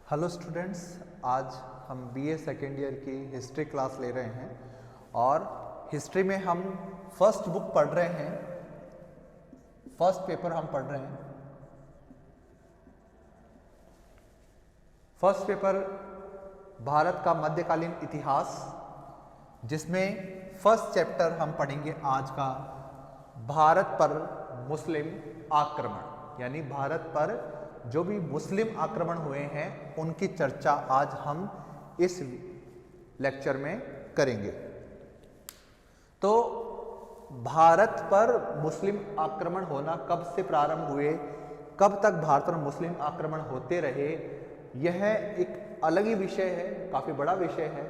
Hello students, आज हम BA second year की हिस्ट्री क्लास ले रहे हैं और हिस्ट्री में हम फर्स्ट बुक पढ़ रहे हैं, फर्स्ट पेपर हम पढ़ रहे हैं। फर्स्ट पेपर भारत का मध्यकालीन इतिहास, जिसमें फर्स्ट चैप्टर हम पढ़ेंगे आज का भारत पर मुस्लिम आक्रमण, यानी भारत पर जो भी मुस्लिम आक्रमण हुए हैं उनकी चर्चा आज हम इस लेक्चर में करेंगे। तो भारत पर मुस्लिम आक्रमण होना कब से प्रारंभ हुए, कब तक भारत पर मुस्लिम आक्रमण होते रहे, यह एक अलग ही विषय है, काफी बड़ा विषय है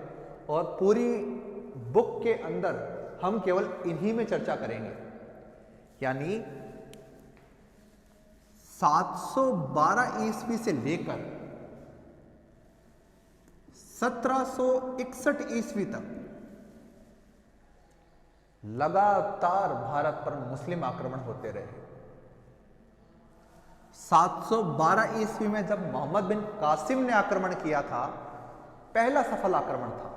और पूरी बुक के अंदर हम केवल इन्हीं में चर्चा करेंगे। यानी 712 ईस्वी से लेकर 1761 ईस्वी तक लगातार भारत पर मुस्लिम आक्रमण होते रहे। 712 ईस्वी में जब मोहम्मद बिन कासिम ने आक्रमण किया था, पहला सफल आक्रमण था,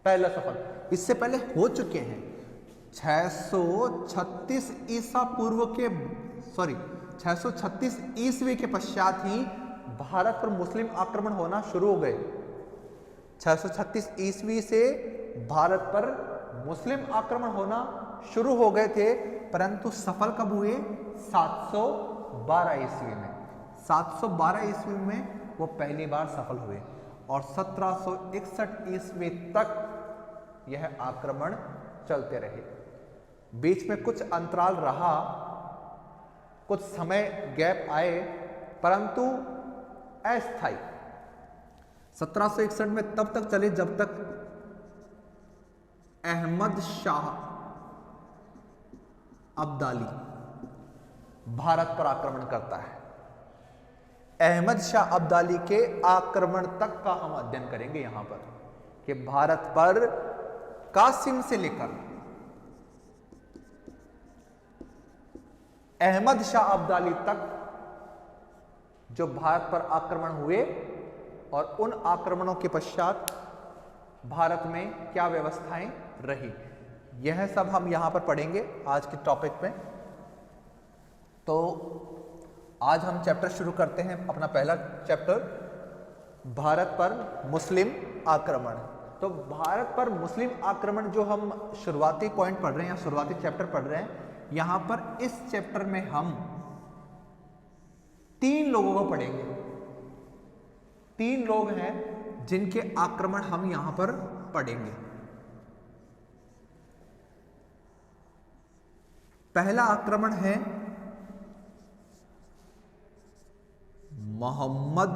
पहला सफल। इससे पहले हो चुके हैं 636 ईसा पूर्व के 636 ईस्वी के पश्चात ही भारत पर मुस्लिम आक्रमण होना शुरू हो गए। 636 ईस्वी से भारत पर मुस्लिम आक्रमण होना शुरू हो गए थे, परंतु सफल कब हुए? 712 ईस्वी में। 712 ईस्वी में वो पहली बार सफल हुए और 1761 ईस्वी तक यह आक्रमण चलते रहे। बीच में कुछ अंतराल रहा, कुछ समय गैप आए, परंतु अस्थायी। 1761 में तब तक चले जब तक अहमद शाह अब्दाली भारत पर आक्रमण करता है। अहमद शाह अब्दाली के आक्रमण तक का हम अध्ययन करेंगे यहां पर, कि भारत पर कासिम से लेकर अहमद शाह अब्दाली तक जो भारत पर आक्रमण हुए और उन आक्रमणों के पश्चात भारत में क्या व्यवस्थाएं रही, यह सब हम यहां पर पढ़ेंगे आज के टॉपिक में। तो आज हम चैप्टर शुरू करते हैं, अपना पहला चैप्टर, भारत पर मुस्लिम आक्रमण। तो भारत पर मुस्लिम आक्रमण जो हम शुरुआती पॉइंट पढ़ रहे हैं या शुरुआती चैप्टर पढ़ रहे हैं, यहां पर इस चैप्टर में हम 3 लोगों को पढ़ेंगे। 3 लोग हैं जिनके आक्रमण हम यहां पर पढ़ेंगे। पहला आक्रमण है मोहम्मद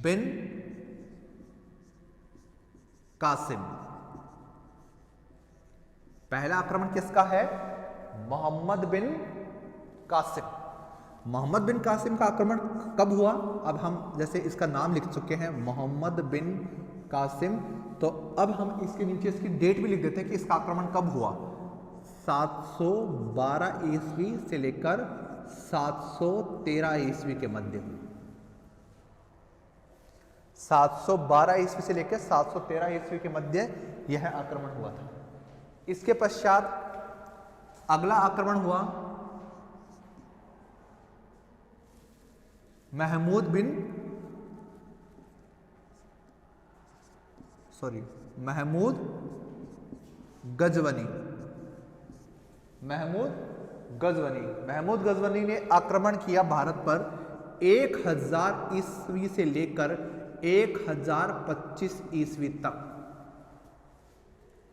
बिन कासिम। पहला आक्रमण किसका है? मोहम्मद बिन कासिम। मोहम्मद बिन कासिम का आक्रमण कब हुआ? अब हम जैसे इसका नाम लिख चुके हैं मोहम्मद बिन कासिम, तो अब हम इसके नीचे इसकी डेट भी लिख देते हैं कि इसका आक्रमण कब हुआ। 712 ईस्वी से लेकर 713 ईस्वी के मध्य। 712 ईस्वी से लेकर 713 ईस्वी के मध्य यह आक्रमण हुआ था। इसके पश्चात अगला आक्रमण हुआ महमूद गजवनी। महमूद गजवनी ने आक्रमण किया भारत पर 1000 ईस्वी से लेकर 1025 ईस्वी तक।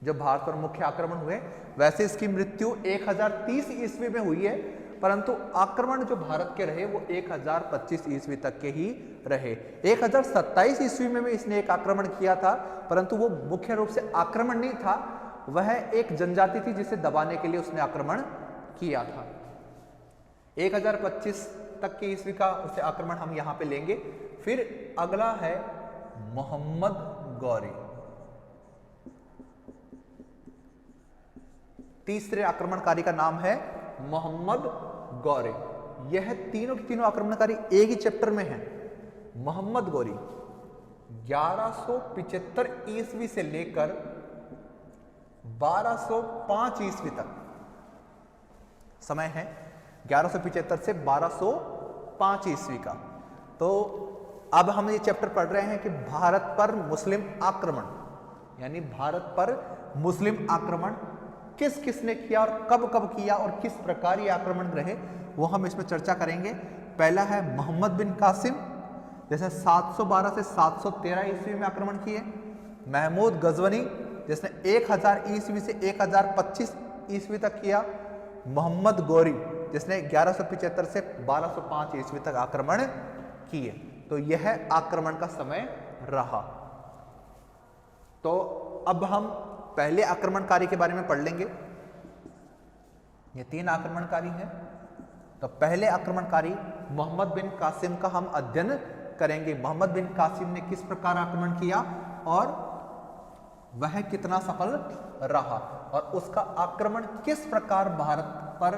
जब भारत पर मुख्य आक्रमण हुए, वैसे इसकी मृत्यु 1030 ईस्वी में हुई है, परंतु आक्रमण जो भारत के रहे वो 1025 ईस्वी तक के ही रहे। 1027 ईस्वी में भी इसने एक आक्रमण किया था, परंतु वो मुख्य रूप से आक्रमण नहीं था, वह एक जनजाति थी जिसे दबाने के लिए उसने आक्रमण किया था। 1025 तक की ईस्वी का उसे आक्रमण हम यहां पे लेंगे। फिर अगला है मोहम्मद गौरी। तीसरे आक्रमणकारी का नाम है मोहम्मद गौरी। यह तीनों के तीनों आक्रमणकारी एक ही चैप्टर में हैं। मोहम्मद गोरी 1175 ईस्वी से लेकर 1205 ईस्वी तक समय है, 1175 से 1205 ईस्वी का। तो अब हम ये चैप्टर पढ़ रहे हैं कि भारत पर मुस्लिम आक्रमण, यानी भारत पर मुस्लिम आक्रमण किस किसने किया और कब कब किया और किस प्रकार ये आक्रमण रहे, वो हम इसमें चर्चा करेंगे। पहला है मोहम्मद बिन कासिम, जैसे 712 से 713 ईस्वी में आक्रमण किए। महमूद गजवनी जिसने 1000 ईस्वी से 1025 ईस्वी तक किया। मोहम्मद गोरी जिसने 1175 से 1205 ईस्वी तक आक्रमण किए। तो यह आक्रमण का समय रहा। तो अब हम पहले आक्रमणकारी के बारे में पढ़ लेंगे। ये 3 आक्रमणकारी हैं। तो पहले आक्रमणकारी मोहम्मद बिन कासिम का हम अध्ययन करेंगे। मोहम्मद बिन कासिम ने किस प्रकार आक्रमण किया और वह कितना सफल रहा और उसका आक्रमण किस प्रकार भारत पर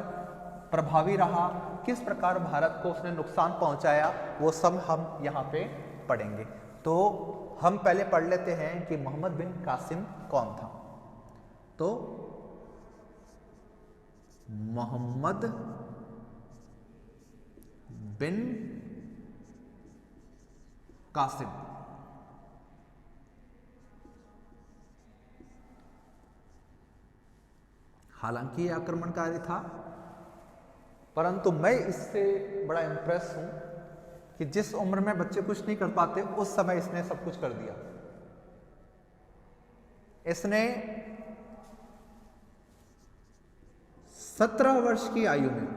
प्रभावी रहा, किस प्रकार भारत को उसने नुकसान पहुंचाया, वो सब हम यहाँ पे पढ़ेंगे। तो हम पहले पढ़ लेते हैं कि मोहम्मद बिन कासिम कौन था। तो मोहम्मद बिन कासिम हालांकि ये आक्रमणकारी था, परंतु मैं इससे बड़ा इंप्रेस हूं कि जिस उम्र में बच्चे कुछ नहीं कर पाते उस समय इसने सब कुछ कर दिया। इसने 17 वर्ष की आयु में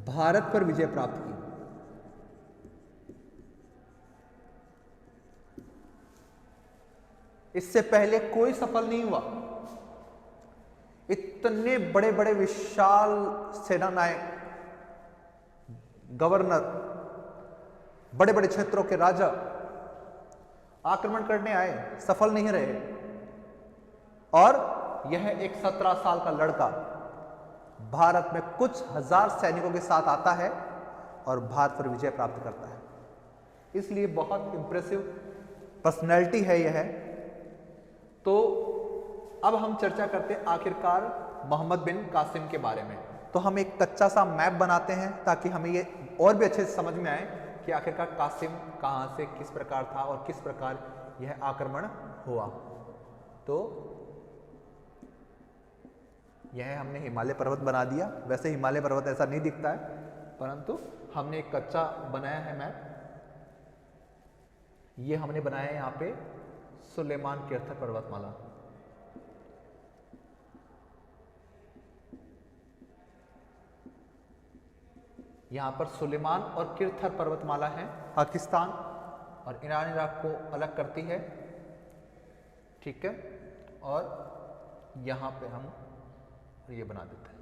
भारत पर विजय प्राप्त की। इससे पहले कोई सफल नहीं हुआ। इतने बड़े बड़े विशाल सेनानायक, गवर्नर, बड़े बड़े क्षेत्रों के राजा आक्रमण करने आए, सफल नहीं रहे। और यह एक 17 साल का लड़का भारत में कुछ हजार सैनिकों के साथ आता है और भारत पर विजय प्राप्त करता है। इसलिए बहुत इंप्रेसिव पर्सनैलिटी है यह। तो अब हम चर्चा करते हैं आखिरकार मोहम्मद बिन कासिम के बारे में। तो हम एक कच्चा सा मैप बनाते हैं ताकि हमें ये और भी अच्छे से समझ में आए कि आखिरकार कासिम कहाँ से किस प्रकार था और किस प्रकार यह आक्रमण हुआ। तो यह हमने हिमालय पर्वत बना दिया। वैसे हिमालय पर्वत ऐसा नहीं दिखता है, परंतु हमने एक कच्चा बनाया है मैप। ये हमने बनाया है यहाँ पे सुलेमान किर्थर पर्वतमाला। यहां पर सुलेमान और किर्थर पर्वतमाला है, पाकिस्तान और ईरान इराक को अलग करती है, ठीक है। और यहां पे हम ये बना देते हैं।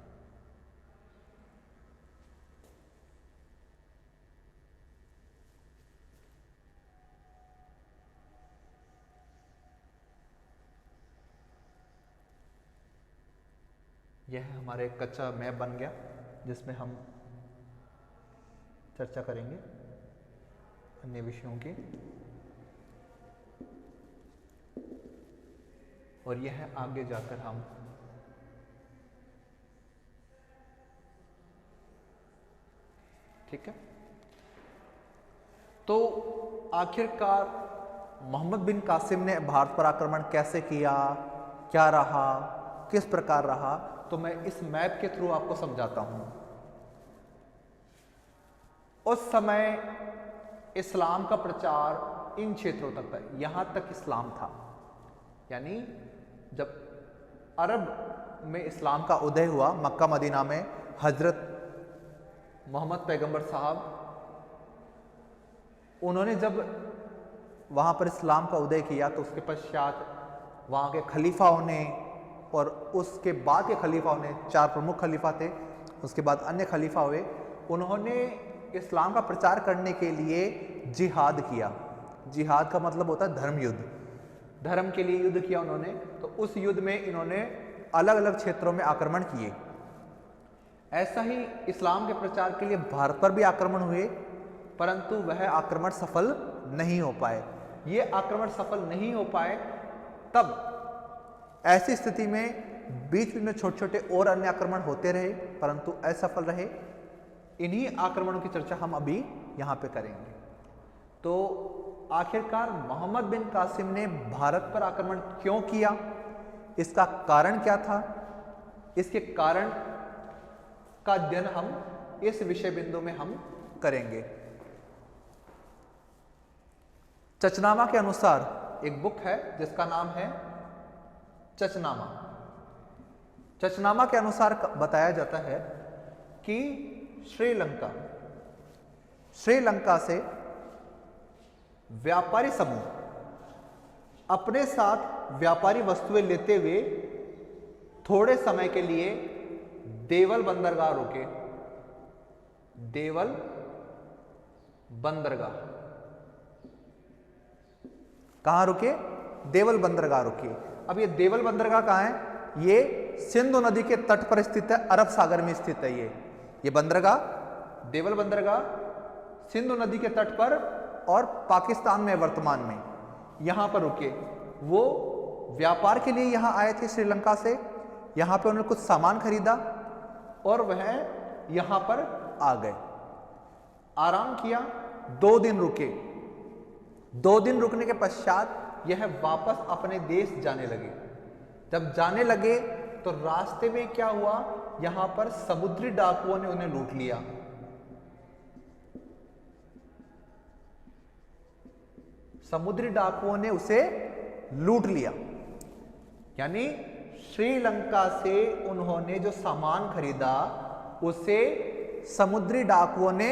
यह हमारे एक कच्चा मैप बन गया जिसमें हम चर्चा करेंगे अन्य विषयों की। और यह आगे जाकर हम ठीक है। तो आखिरकार मोहम्मद बिन कासिम ने भारत पर आक्रमण कैसे किया, क्या रहा, किस प्रकार रहा, तो मैं इस मैप के थ्रू आपको समझाता हूं। उस समय इस्लाम का प्रचार इन क्षेत्रों तक था, यहां तक इस्लाम था। यानी जब अरब में इस्लाम का उदय हुआ, मक्का मदीना में हजरत मोहम्मद पैगंबर साहब, उन्होंने जब वहां पर इस्लाम का उदय किया तो उसके पश्चात वहां के खलीफाओं ने और उसके बाद के खलीफाओं ने, 4 प्रमुख खलीफा थे, उसके बाद अन्य खलीफा हुए, उन्होंने इस्लाम का प्रचार करने के लिए जिहाद किया। जिहाद का मतलब होता है धर्म युद्ध। धर्म के लिए युद्ध किया उन्होंने। तो उस युद्ध में इन्होंने अलग अलग क्षेत्रों में आक्रमण किए। ऐसा ही इस्लाम के प्रचार के लिए भारत पर भी आक्रमण हुए, परंतु वह आक्रमण सफल नहीं हो पाए। ये आक्रमण सफल नहीं हो पाए, तब ऐसी स्थिति में बीच बीच में छोटे छोटे और अन्य आक्रमण होते रहे, परंतु असफल रहे। इन्हीं आक्रमणों की चर्चा हम अभी यहाँ पे करेंगे। तो आखिरकार मोहम्मद बिन कासिम ने भारत पर आक्रमण क्यों किया, इसका कारण क्या था, इसके कारण का अध्ययन हम इस विषय बिंदु में हम करेंगे। चचनामा के अनुसार एक बुक है जिसका नाम है चचनामा। चचनामा के अनुसार बताया जाता है कि श्रीलंका से व्यापारी समूह अपने साथ व्यापारी वस्तुएं लेते हुए थोड़े समय के लिए देवल बंदरगाह रुके। देवल बंदरगाह कहां रुके? देवल बंदरगाह रुके। अब ये देवल बंदरगाह कहां है? ये सिंधु नदी के तट पर स्थित है, अरब सागर में स्थित है। ये बंदरगाह, देवल बंदरगाह सिंधु नदी के तट पर और पाकिस्तान में वर्तमान में, यहां पर रुके। वो व्यापार के लिए यहां आए थे श्रीलंका से, यहां पे उन्होंने कुछ सामान खरीदा और वह यहां पर आ गए, आराम किया, 2 दिन रुके। 2 दिन रुकने के पश्चात यह वापस अपने देश जाने लगे। जब जाने लगे तो रास्ते में क्या हुआ, यहां पर समुद्री डाकुओं ने उन्हें लूट लिया। समुद्री डाकुओं ने उसे लूट लिया, यानी श्रीलंका से उन्होंने जो सामान खरीदा उसे समुद्री डाकुओं ने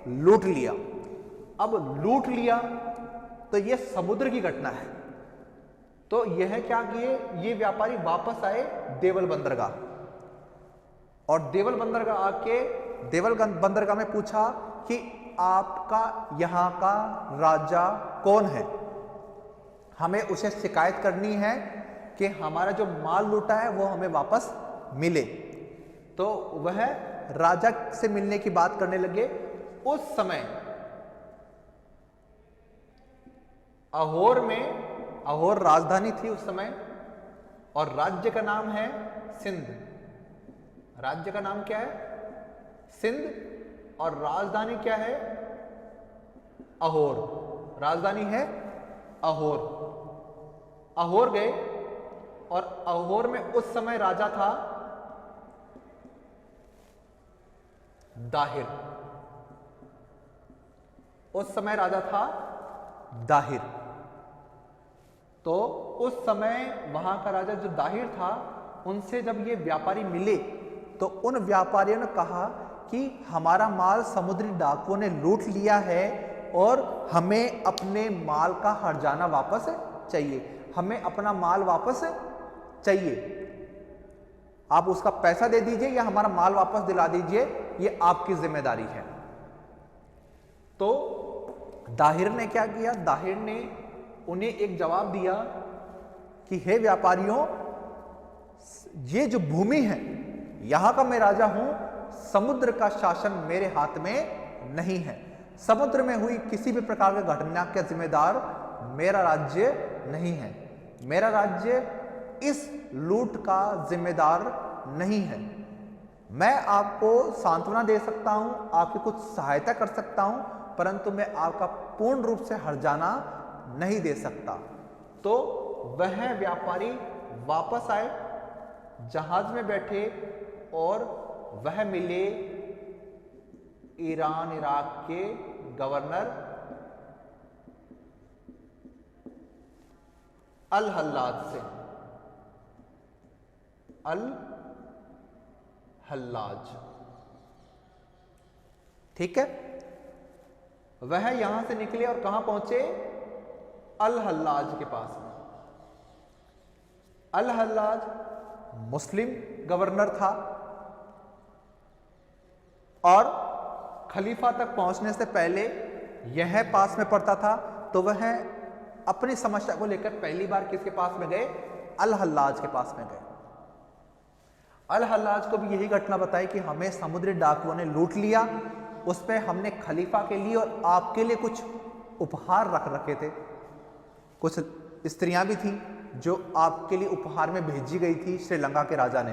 लूट लिया। अब लूट लिया तो यह समुद्र की घटना है। तो यह क्या किए, ये व्यापारी वापस आए देवल बंदरगाह, और देवल बंदरगाह आके देवल बंदरगाह में पूछा कि आपका यहां का राजा कौन है, हमें उसे शिकायत करनी है कि हमारा जो माल लूटा है वो हमें वापस मिले। तो वह राजा से मिलने की बात करने लगे। उस समय अहोर में, अहोर राजधानी थी उस समय, और राज्य का नाम है सिंध। राज्य का नाम क्या है? सिंध, और राजधानी क्या है? अहोर। राजधानी है अहोर। अहोर गए, और अहोर में उस समय राजा था दाहिर। उस समय राजा था दाहिर। तो उस समय वहां का राजा जो दाहिर था, उनसे जब ये व्यापारी मिले तो उन व्यापारियों ने कहा कि हमारा माल समुद्री डाकुओं ने लूट लिया है और हमें अपने माल का हर्जाना वापस चाहिए, हमें अपना माल वापस चाहिए। आप उसका पैसा दे दीजिए या हमारा माल वापस दिला दीजिए, ये आपकी जिम्मेदारी है। तो दाहिर ने क्या किया? दाहिर ने उन्हें एक जवाब दिया कि हे व्यापारियों, ये जो भूमि है यहां का मैं राजा हूं, समुद्र का शासन मेरे हाथ में नहीं है। समुद्र में हुई किसी भी प्रकार की घटना का जिम्मेदार मेरा राज्य नहीं है। मेरा राज्य इस लूट का जिम्मेदार नहीं है। मैं आपको सांत्वना दे सकता हूं, आपकी कुछ सहायता कर सकता हूं, परंतु मैं आपका पूर्ण रूप से हर्जाना नहीं दे सकता। तो वह व्यापारी वापस आए, जहाज में बैठे, और वह मिले ईरान इराक के गवर्नर अल हल्लाज से। अल हल्लाज, ठीक है। वह यहां से निकले और कहां पहुंचे? अल हल्लाज के पास में। अल हल्लाज मुस्लिम गवर्नर था, और खलीफा तक पहुंचने से पहले यह पास में पड़ता था। तो वह अपनी समस्या को लेकर पहली बार किसके पास में गए? अल हल्लाज के पास में गए। अल हल्लाज को भी यही घटना बताई कि हमें समुद्री डाकुओं ने लूट लिया, उस पर हमने खलीफा के लिए और आपके लिए कुछ उपहार रख रखे थे, कुछ स्त्रियां भी थी जो आपके लिए उपहार में भेजी गई थी श्रीलंका के राजा ने।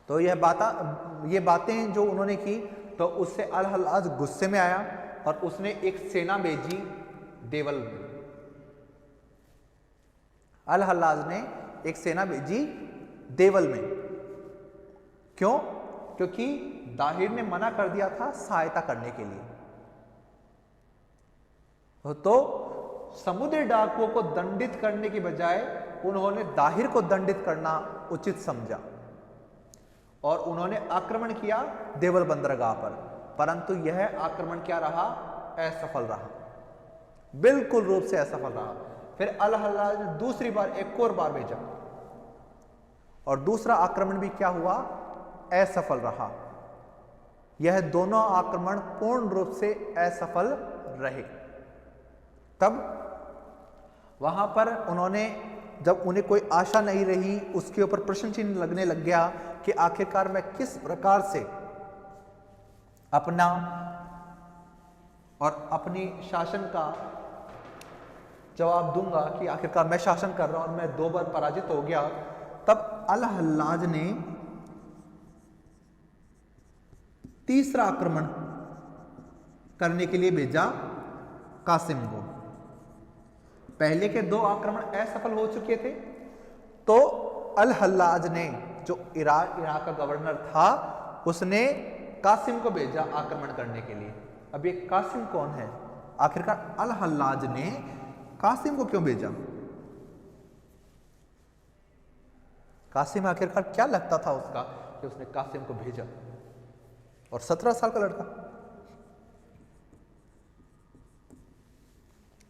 तो ये बातें जो उन्होंने की, तो उससे अल हल्लाज गुस्से में आया और उसने एक सेना भेजी देवल में। अल हल्लाज ने एक सेना भेजी देवल में। क्यों? क्योंकि दाहिर ने मना कर दिया था सहायता करने के लिए। तो समुद्री डाकुओं को दंडित करने की बजाय उन्होंने दाहिर को दंडित करना उचित समझा और उन्होंने आक्रमण किया देवल बंदरगाह पर। परंतु यह आक्रमण क्या रहा? असफल रहा, बिल्कुल रूप से असफल रहा। फिर अल हल्लाज ने दूसरी बार एक और बार भेजा और दूसरा आक्रमण भी क्या हुआ? असफल रहा। यह दोनों आक्रमण पूर्ण रूप से असफल रहे। तब वहां पर उन्होंने, जब उन्हें कोई आशा नहीं रही, उसके ऊपर प्रश्न चिन्ह लगने लग गया कि आखिरकार मैं किस प्रकार से अपना और अपनी शासन का जवाब दूंगा कि आखिरकार मैं शासन कर रहा हूं और मैं 2 बार पराजित हो गया। तब अल हल्लाज ने तीसरा आक्रमण करने के लिए भेजा कासिम को। पहले के 2 आक्रमण असफल हो चुके थे, तो अल हल्लाज ने, जो इराक का गवर्नर था, उसने कासिम को भेजा आक्रमण करने के लिए। अब ये कासिम कौन है? आखिरकार अल हल्लाज ने कासिम को क्यों भेजा? कासिम आखिरकार क्या लगता था उसका कि उसने कासिम को भेजा? और 17 साल का लड़का,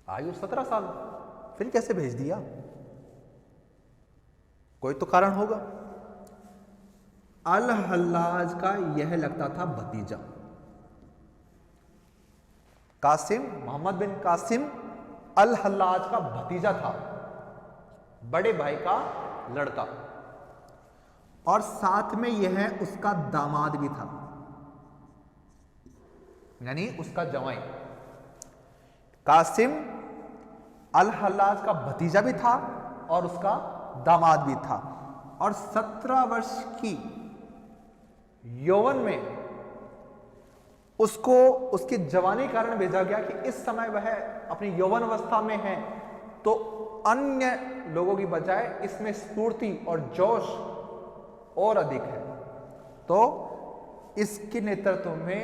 आयु 17 साल, फिर कैसे भेज दिया? कोई तो कारण होगा। अल हल्लाज का यह लगता था भतीजा। कासिम, मोहम्मद बिन कासिम अल हल्लाज का भतीजा था, बड़े भाई का लड़का, और साथ में यह उसका दामाद भी था, यानी उसका जवाई। कासिम अल हल्लाज का भतीजा भी था और उसका दामाद भी था, और 17 वर्ष की यौवन में उसको उसकी जवानी कारण भेजा गया कि इस समय वह अपनी यौवन अवस्था में है, तो अन्य लोगों की बजाय इसमें स्फूर्ति और जोश और अधिक है। तो इसके नेतृत्व में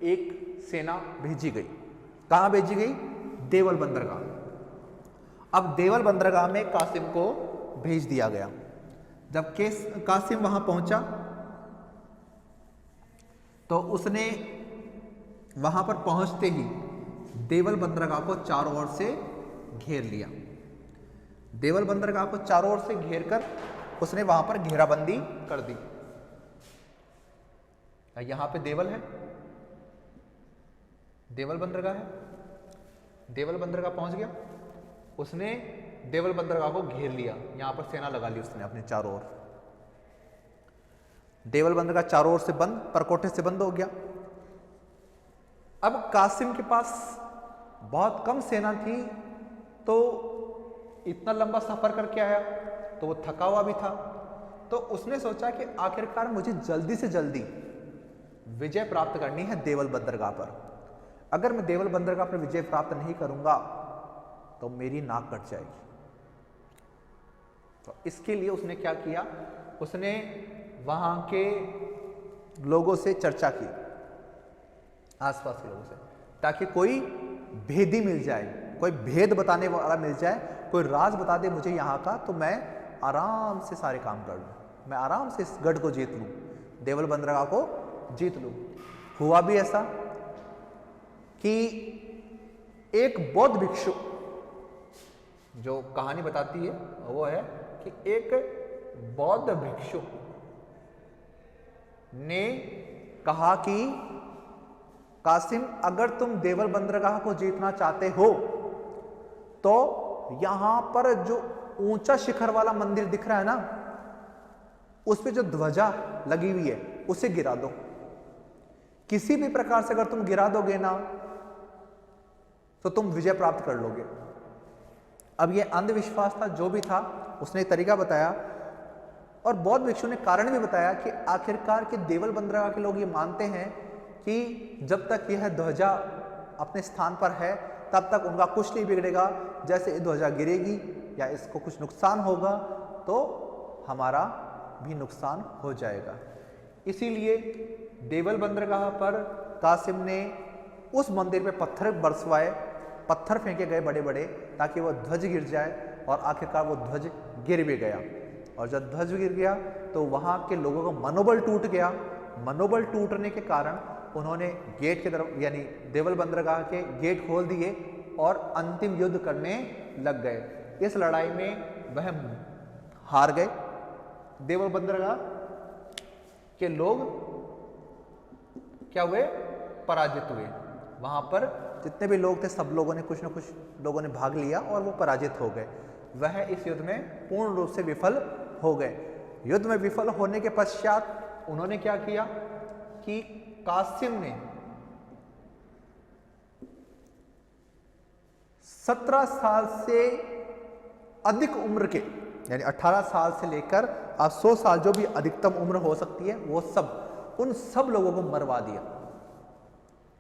एक सेना भेजी गई। कहां भेजी गई? देवल बंदरगाह। अब देवल बंदरगाह में कासिम को भेज दिया गया। जब कासिम वहां पहुंचा तो उसने वहां पर पहुंचते ही देवल बंदरगाह को चारों ओर से घेर लिया। देवल बंदरगाह को चारों ओर से घेरकर उसने वहां पर घेराबंदी कर दी। यहां पे देवल है, देवल बंदरगाह है। देवल बंदरगाह पहुंच गया, उसने देवल बंदरगाह को घेर लिया, यहां पर सेना लगा ली उसने अपने चारों ओर। देवल बंदरगाह चारों ओर से बंद, परकोटे से बंद हो गया। अब कासिम के पास बहुत कम सेना थी, तो इतना लंबा सफर करके आया तो वो थका हुआ भी था। तो उसने सोचा कि आखिरकार मुझे जल्दी से जल्दी विजय प्राप्त करनी है देवल बंदरगाह पर। अगर मैं देवल बंदरगाह पर विजय प्राप्त नहीं करूंगा तो मेरी नाक कट जाएगी। तो इसके लिए उसने क्या किया? उसने वहां के लोगों से चर्चा की, आसपास के लोगों से, ताकि कोई भेदी मिल जाए, कोई भेद बताने वाला मिल जाए, कोई राज बता दे मुझे यहाँ का, तो मैं आराम से सारे काम कर लूँ, मैं आराम से इस गढ़ को जीत लूँ, देवल बंदरगाह को जीत लूँ। हुआ भी ऐसा कि एक बौद्ध भिक्षु, जो कहानी बताती है वो है कि एक बौद्ध भिक्षु ने कहा कि कासिम, अगर तुम देवल बंदरगाह को जीतना चाहते हो तो यहां पर जो ऊंचा शिखर वाला मंदिर दिख रहा है ना, उस पे जो ध्वजा लगी हुई है उसे गिरा दो। किसी भी प्रकार से अगर तुम गिरा दोगे ना तो तुम विजय प्राप्त कर लोगे। अब ये अंधविश्वास था, जो भी था उसने एक तरीका बताया, और बौद्ध भिक्षु ने कारण भी बताया कि आखिरकार के देवल बंदरगाह के लोग ये मानते हैं कि जब तक यह ध्वजा अपने स्थान पर है तब तक उनका कुछ नहीं बिगड़ेगा, जैसे ये ध्वजा गिरेगी या इसको कुछ नुकसान होगा तो हमारा भी नुकसान हो जाएगा। इसीलिए देवल बंदरगाह पर कासिम ने उस मंदिर पे पत्थर बरसवाए, पत्थर फेंके गए बड़े बड़े, ताकि वह ध्वज गिर जाए, और आखिरकार वो ध्वज गिर भी गया। और जब ध्वज गिर गया तो वहाँ के लोगों का मनोबल टूट गया। मनोबल टूटने के कारण उन्होंने गेट की तरफ यानी देवल बंदरगाह के गेट खोल दिए और अंतिम युद्ध करने लग गए। इस लड़ाई में वह हार गए। देवल बंदरगाह के लोग क्या हुए? पराजित हुए। वहां पर जितने भी लोग थे सब लोगों ने कुछ न कुछ लोगों ने भाग लिया और वो पराजित हो गए। वह इस युद्ध में पूर्ण रूप से विफल हो गए। युद्ध में विफल होने के पश्चात उन्होंने क्या किया कि कासिम ने 17 साल से अधिक उम्र के यानी 18 साल से लेकर 100 साल जो भी अधिकतम उम्र हो सकती है वो सब, उन सब लोगों को मरवा दिया।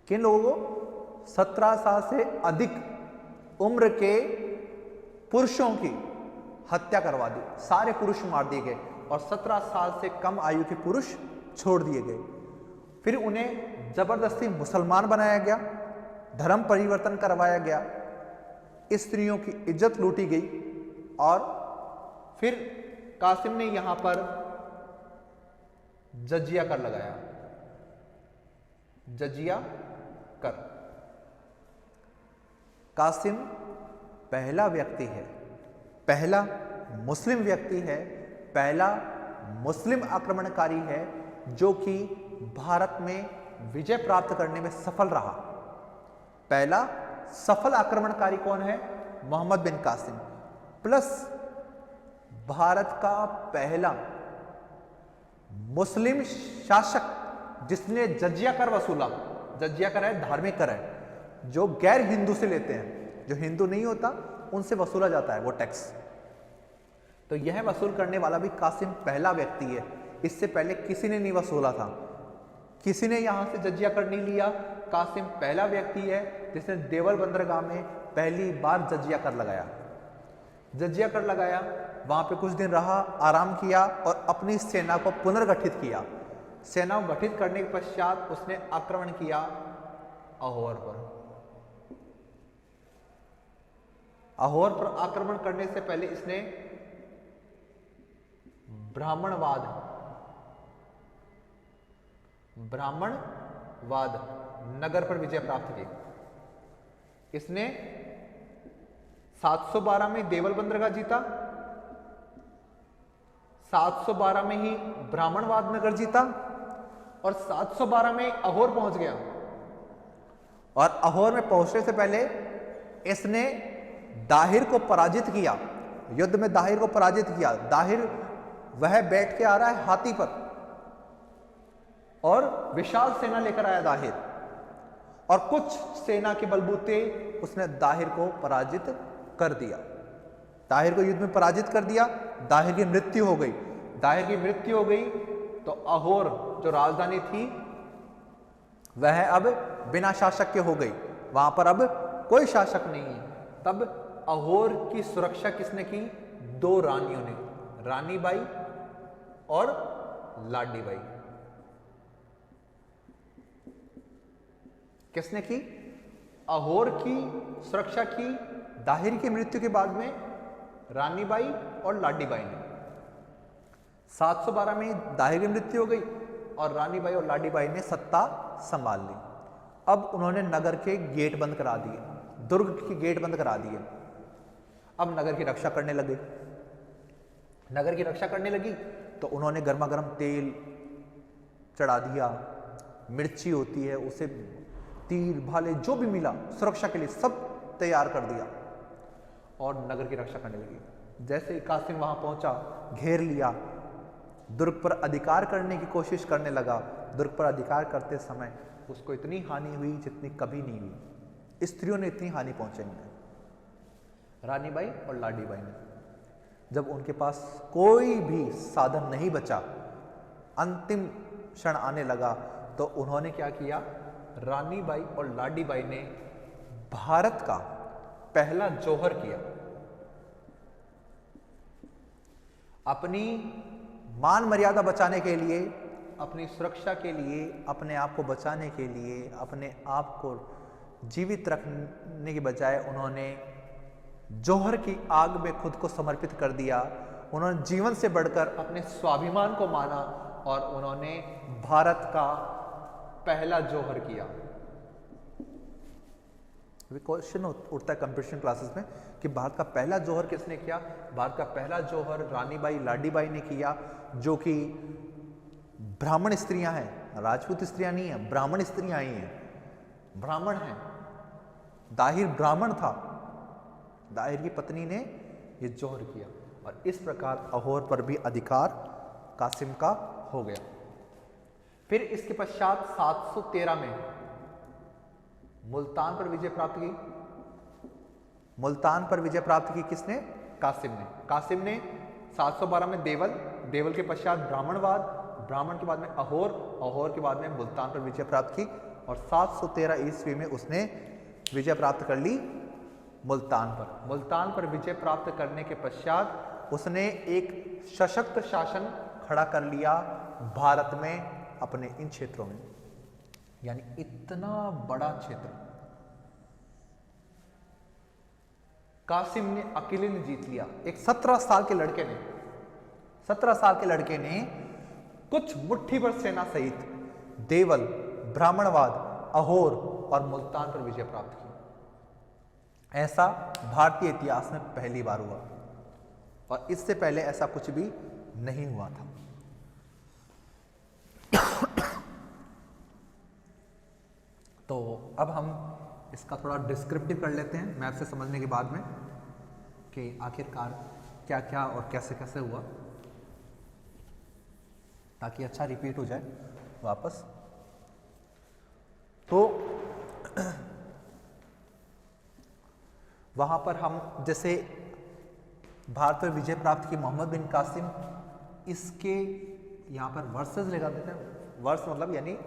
किन लोगों को? 17 साल से अधिक उम्र के पुरुषों की हत्या करवा दी। सारे पुरुष मार दिए गए और 17 साल से कम आयु के पुरुष छोड़ दिए गए। फिर उन्हें जबरदस्ती मुसलमान बनाया गया, धर्म परिवर्तन करवाया गया, स्त्रियों की इज्जत लूटी गई। और फिर कासिम ने यहां पर जजिया कर लगाया। जजिया कर। कासिम पहला व्यक्ति है, पहला मुस्लिम व्यक्ति है, पहला मुस्लिम आक्रमणकारी है जो कि भारत में विजय प्राप्त करने में सफल रहा। पहला सफल आक्रमणकारी कौन है? मोहम्मद बिन कासिम। प्लस भारत का पहला मुस्लिम शासक जिसने जजिया कर वसूला। जजिया कर है धार्मिक कर है, जो गैर हिंदू से लेते हैं, जो हिंदू नहीं होता उनसे वसूला जाता है वो टैक्स। तो यह वसूल करने वाला भी कासिम पहला व्यक्ति है। इससे पहले किसी ने नहीं वसूला था, किसी ने यहां से जजिया कर नहीं लिया। कासिम पहला व्यक्ति है जिसने देवल बंदरगाह में पहली बार जजिया कर लगाया। जजिया कर लगाया, वहां पे कुछ दिन रहा, आराम किया और अपनी सेना को पुनर्गठित किया। सेना को गठित करने के पश्चात उसने आक्रमण किया अहोर पर। अहोर पर आक्रमण करने से पहले इसने ब्राह्मणवाद नगर पर विजय प्राप्त की। इसने 712 में देवल बंदरगाह जीता, 712 में ही ब्राह्मणवाद नगर जीता और 712 में अहोर पहुंच गया। और अहोर में पहुंचने से पहले इसने दाहिर को पराजित किया। युद्ध में दाहिर को पराजित किया। दाहिर वह बैठ के आ रहा है हाथी पर और विशाल सेना लेकर आया दाहिर, और कुछ सेना के बलबूते उसने दाहिर को पराजित कर दिया। दाहिर को युद्ध में पराजित कर दिया। दाहिर की मृत्यु हो गई। दाहिर की मृत्यु हो गई तो अहोर जो राजधानी थी वह अब बिना शासक के हो गई। वहां पर अब कोई शासक नहीं है। तब अहोर की सुरक्षा किसने की? 2 रानियों ने, रानी बाई और लाडी बाई। किसने की? अहोर की सुरक्षा की दाहिर की मृत्यु के बाद में रानी बाई और लाडी बाई ने। 712 में दाहिर की मृत्यु हो गई और रानी बाई और लाडी बाई ने सत्ता संभाल ली। अब उन्होंने नगर के गेट बंद करा दिए, दुर्ग के गेट बंद करा दिए। अब नगर की रक्षा करने लगे। नगर की रक्षा करने लगी तो उन्होंने गर्मा गर्म तेल चढ़ा दिया, मिर्ची होती है उसे, तीर भाले जो भी मिला सुरक्षा के लिए सब तैयार कर दिया और नगर की रक्षा करने लगी। जैसे ही कासिम वहां पहुंचा, घेर लिया दुर्ग पर अधिकार करने की कोशिश करने लगा। दुर्ग पर अधिकार करते समय उसको इतनी हानि हुई जितनी कभी नहीं हुई। स्त्रियों ने इतनी हानि पहुंचाई है, रानी बाई और लाडी बाई ने। जब उनके पास कोई भी साधन नहीं बचा, अंतिम क्षण आने लगा, तो उन्होंने क्या किया, रानी बाई और लाडी बाई ने भारत का पहला जौहर किया। अपनी मान मर्यादा बचाने के लिए, अपनी सुरक्षा के लिए, अपने आप को बचाने के लिए, अपने आप को जीवित रखने के बजाय उन्होंने जौहर की आग में खुद को समर्पित कर दिया। उन्होंने जीवन से बढ़कर अपने स्वाभिमान को माना और उन्होंने भारत का पहला जौहर किया। क्वेश्चन उठता है कंपटीशन क्लासेस में कि भारत का पहला जौहर किसने किया। भारत का पहला जौहर रानी बाई लाडी बाई ने किया, जो कि ब्राह्मण स्त्रियां हैं, राजपूत स्त्रियां नहीं है, ब्राह्मण स्त्रियां ही हैं, ब्राह्मण हैं। दाहिर ब्राह्मण था, दाहिर की पत्नी ने यह जौहर किया और इस प्रकार अहोर पर भी अधिकार कासिम का हो गया। फिर इसके पश्चात 713 में मुल्तान पर विजय प्राप्त की। मुल्तान पर विजय प्राप्त की किसने? कासिम ने। कासिम ने 712 में देवल के पश्चात ब्राह्मणवाद, ब्राह्मण के बाद में अहोर, अहोर के बाद में मुल्तान पर विजय प्राप्त की और 713 ईस्वी में उसने विजय प्राप्त कर ली मुल्तान पर। मुल्तान पर विजय प्राप्त करने के पश्चात उसने एक सशक्त शासन खड़ा कर लिया भारत में, अपने इन क्षेत्रों में। यानी इतना बड़ा क्षेत्र कासिम ने अकेले ने जीत लिया। एक 17 साल के लड़के ने कुछ मुट्ठी भर सेना सहित देवल, ब्राह्मणवाद, अहोर और मुल्तान पर विजय प्राप्त की। ऐसा भारतीय इतिहास में पहली बार हुआ और इससे पहले ऐसा कुछ भी नहीं हुआ था। तो अब हम इसका थोड़ा डिस्क्रिप्टिव कर लेते हैं मैप से समझने के बाद में कि आखिरकार क्या क्या और कैसे कैसे हुआ, ताकि अच्छा रिपीट हो जाए वापस। तो वहां पर हम जैसे भारत पर विजय प्राप्त की मोहम्मद बिन कासिम, इसके यहां पर वर्सेस लगा देते हैं। वर्ष मतलब यानी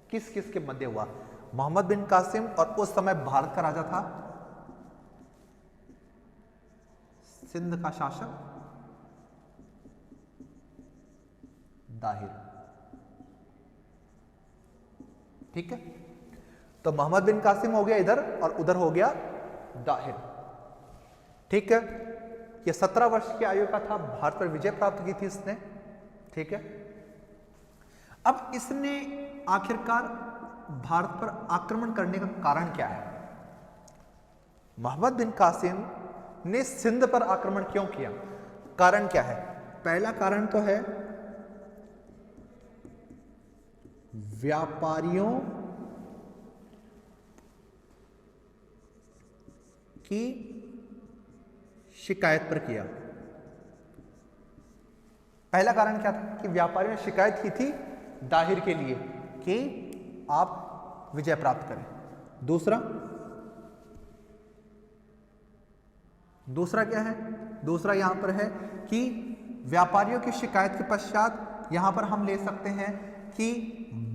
किस किस के मध्य हुआ। मोहम्मद बिन कासिम और उस समय भारत का राजा था सिंध का शासक दाहिर। ठीक है, तो मोहम्मद बिन कासिम हो गया इधर और उधर हो गया दाहिर। ठीक है, ये 17 वर्ष की आयु का था, भारत पर विजय प्राप्त की थी इसने। ठीक है, अब इसने आखिरकार भारत पर आक्रमण करने का कारण क्या है? मोहम्मद बिन कासिम ने सिंध पर आक्रमण क्यों किया? कारण क्या है? पहला कारण तो है व्यापारियों की शिकायत पर किया। पहला कारण क्या था कि व्यापारियों ने शिकायत की थी दाहिर के लिए कि आप विजय प्राप्त करें। दूसरा क्या है? दूसरा यहां पर है कि व्यापारियों की शिकायत के पश्चात यहां पर हम ले सकते हैं कि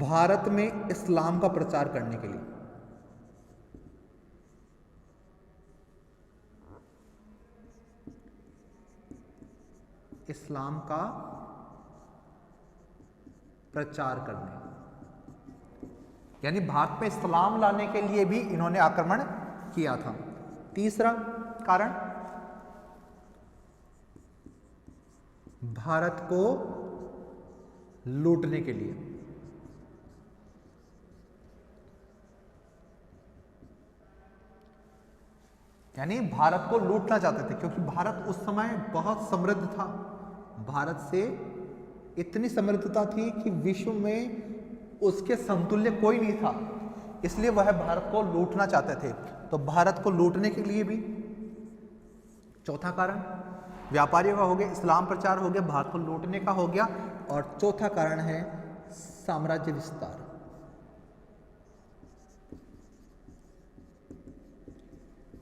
भारत में इस्लाम का प्रचार करने के लिए इस्लाम का प्रचार करने, यानी भारत में इस्लाम लाने के लिए भी इन्होंने आक्रमण किया था। तीसरा कारण भारत को लूटने के लिए। यानी भारत को लूटना चाहते थे, क्योंकि भारत उस समय बहुत समृद्ध था। भारत से इतनी समृद्धता थी कि विश्व में उसके समतुल्य कोई नहीं था, इसलिए वह भारत को लूटना चाहते थे। तो भारत को लूटने के लिए भी। चौथा कारण व्यापारियों का हो गया, इस्लाम प्रचार हो गया, भारत को लूटने का हो गया, और चौथा कारण है साम्राज्य विस्तार।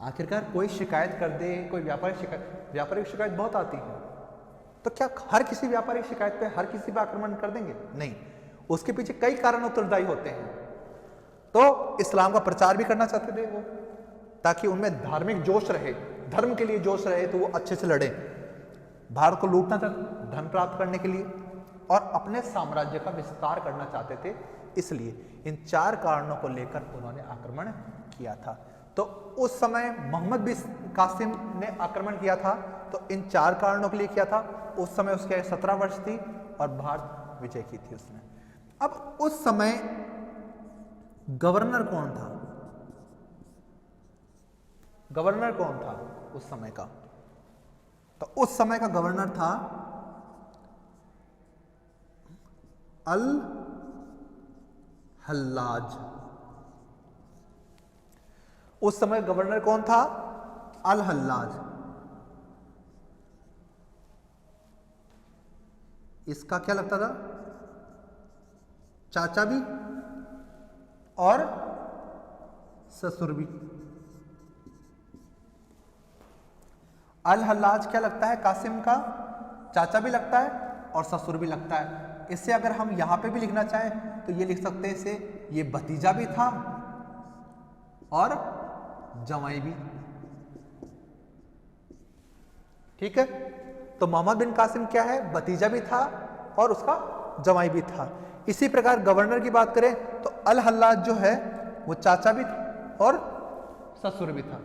आखिरकार कोई शिकायत कर दे, कोई व्यापारिक शिकायत बहुत आती है, तो क्या हर किसी व्यापारिक शिकायत पे हर किसी पे आक्रमण कर देंगे? नहीं, उसके पीछे कई कारण उत्तरदायी होते हैं। तो इस्लाम का प्रचार भी करना चाहते थे वो, ताकि उनमें धार्मिक जोश रहे, धर्म के लिए जोश रहे, तो वो अच्छे से लड़े। भारत को लूटना था धन प्राप्त करने के लिए, और अपने साम्राज्य का विस्तार करना चाहते थे, इसलिए इन 4 कारणों को लेकर उन्होंने आक्रमण किया था। तो उस समय मोहम्मद बिन कासिम ने आक्रमण किया था, तो इन 4 कारणों के लिए किया था। उस समय उसके 17 वर्ष थी और भारत विजय की थी उसने। अब उस समय गवर्नर कौन था? गवर्नर कौन था उस समय का? तो उस समय का गवर्नर था अल हल्लाज। उस समय गवर्नर कौन था? अल हल्लाज। इसका क्या लगता था? चाचा भी और ससुर भी। अल हल्लाज क्या लगता है? कासिम का चाचा भी लगता है और ससुर भी लगता है। इससे अगर हम यहां पे भी लिखना चाहें तो ये लिख सकते हैं इसे, ये भतीजा भी था और जवाई भी। ठीक है, तो मोहम्मद बिन कासिम क्या है? भतीजा भी था और उसका जवाई भी था। इसी प्रकार गवर्नर की बात करें तो अल हल्लाज जो है वो चाचा भी था और ससुर भी था।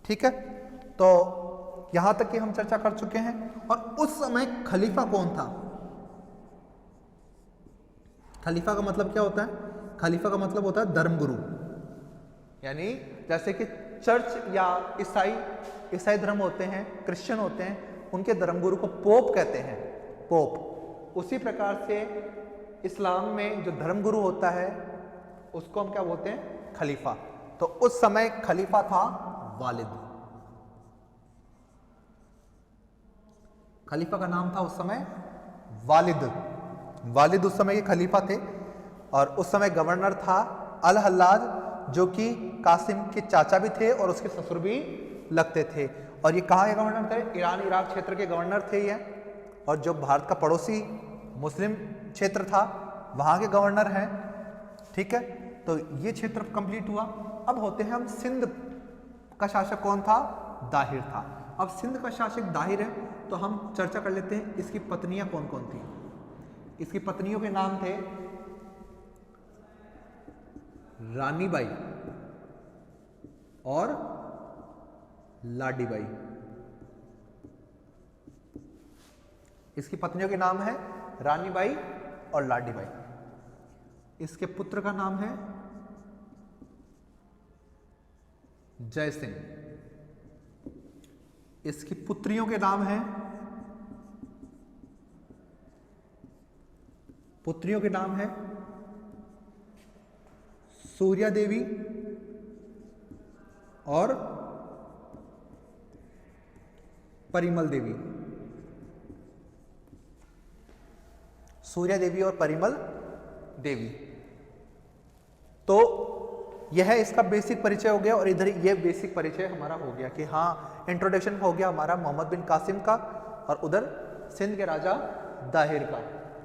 ठीक है, तो यहां तक की हम चर्चा कर चुके हैं। और उस समय खलीफा कौन था? खलीफा का मतलब क्या होता है? खलीफा का मतलब होता है धर्मगुरु, यानी जैसे कि चर्च या ईसाई धर्म होते हैं, क्रिश्चियन होते हैं, उनके धर्मगुरु को पोप कहते हैं, पोप। उसी प्रकार से इस्लाम में जो धर्मगुरु होता है उसको हम क्या बोलते हैं? खलीफा। तो उस समय खलीफा था वालिद। खलीफा का नाम था उस समय वालिद। वालिद उस समय के खलीफा थे। और उस समय गवर्नर था अल हल्लाज, जो कि कासिम के चाचा भी थे और उसके ससुर भी लगते थे। और ये कहाँ के गवर्नर थे? ईरान इराक क्षेत्र के गवर्नर थे ये। और जो भारत का पड़ोसी मुस्लिम क्षेत्र था वहाँ के गवर्नर हैं। ठीक है, तो ये क्षेत्र कंप्लीट हुआ। अब होते हैं हम सिंध का शासक कौन था? दाहिर था। अब सिंध का शासक दाहिर है, तो हम चर्चा कर लेते हैं इसकी पत्नियां कौन कौन थी। इसकी पत्नियों के नाम थे रानी बाई और लाडी बाई। इसकी पत्नियों के नाम है रानी बाई और लाडी बाई। इसके पुत्र का नाम है जय सिंह। इसकी पुत्रियों के नाम हैं, पुत्रियों के नाम है सूर्या देवी और परिमल देवी। सूर्या देवी और परिमल देवी। तो यह इसका बेसिक परिचय हो गया। और इधर यह बेसिक परिचय हमारा हो गया कि हाँ, इंट्रोडक्शन हो गया हमारा मोहम्मद बिन कासिम का और उधर सिंध के राजा दाहिर का।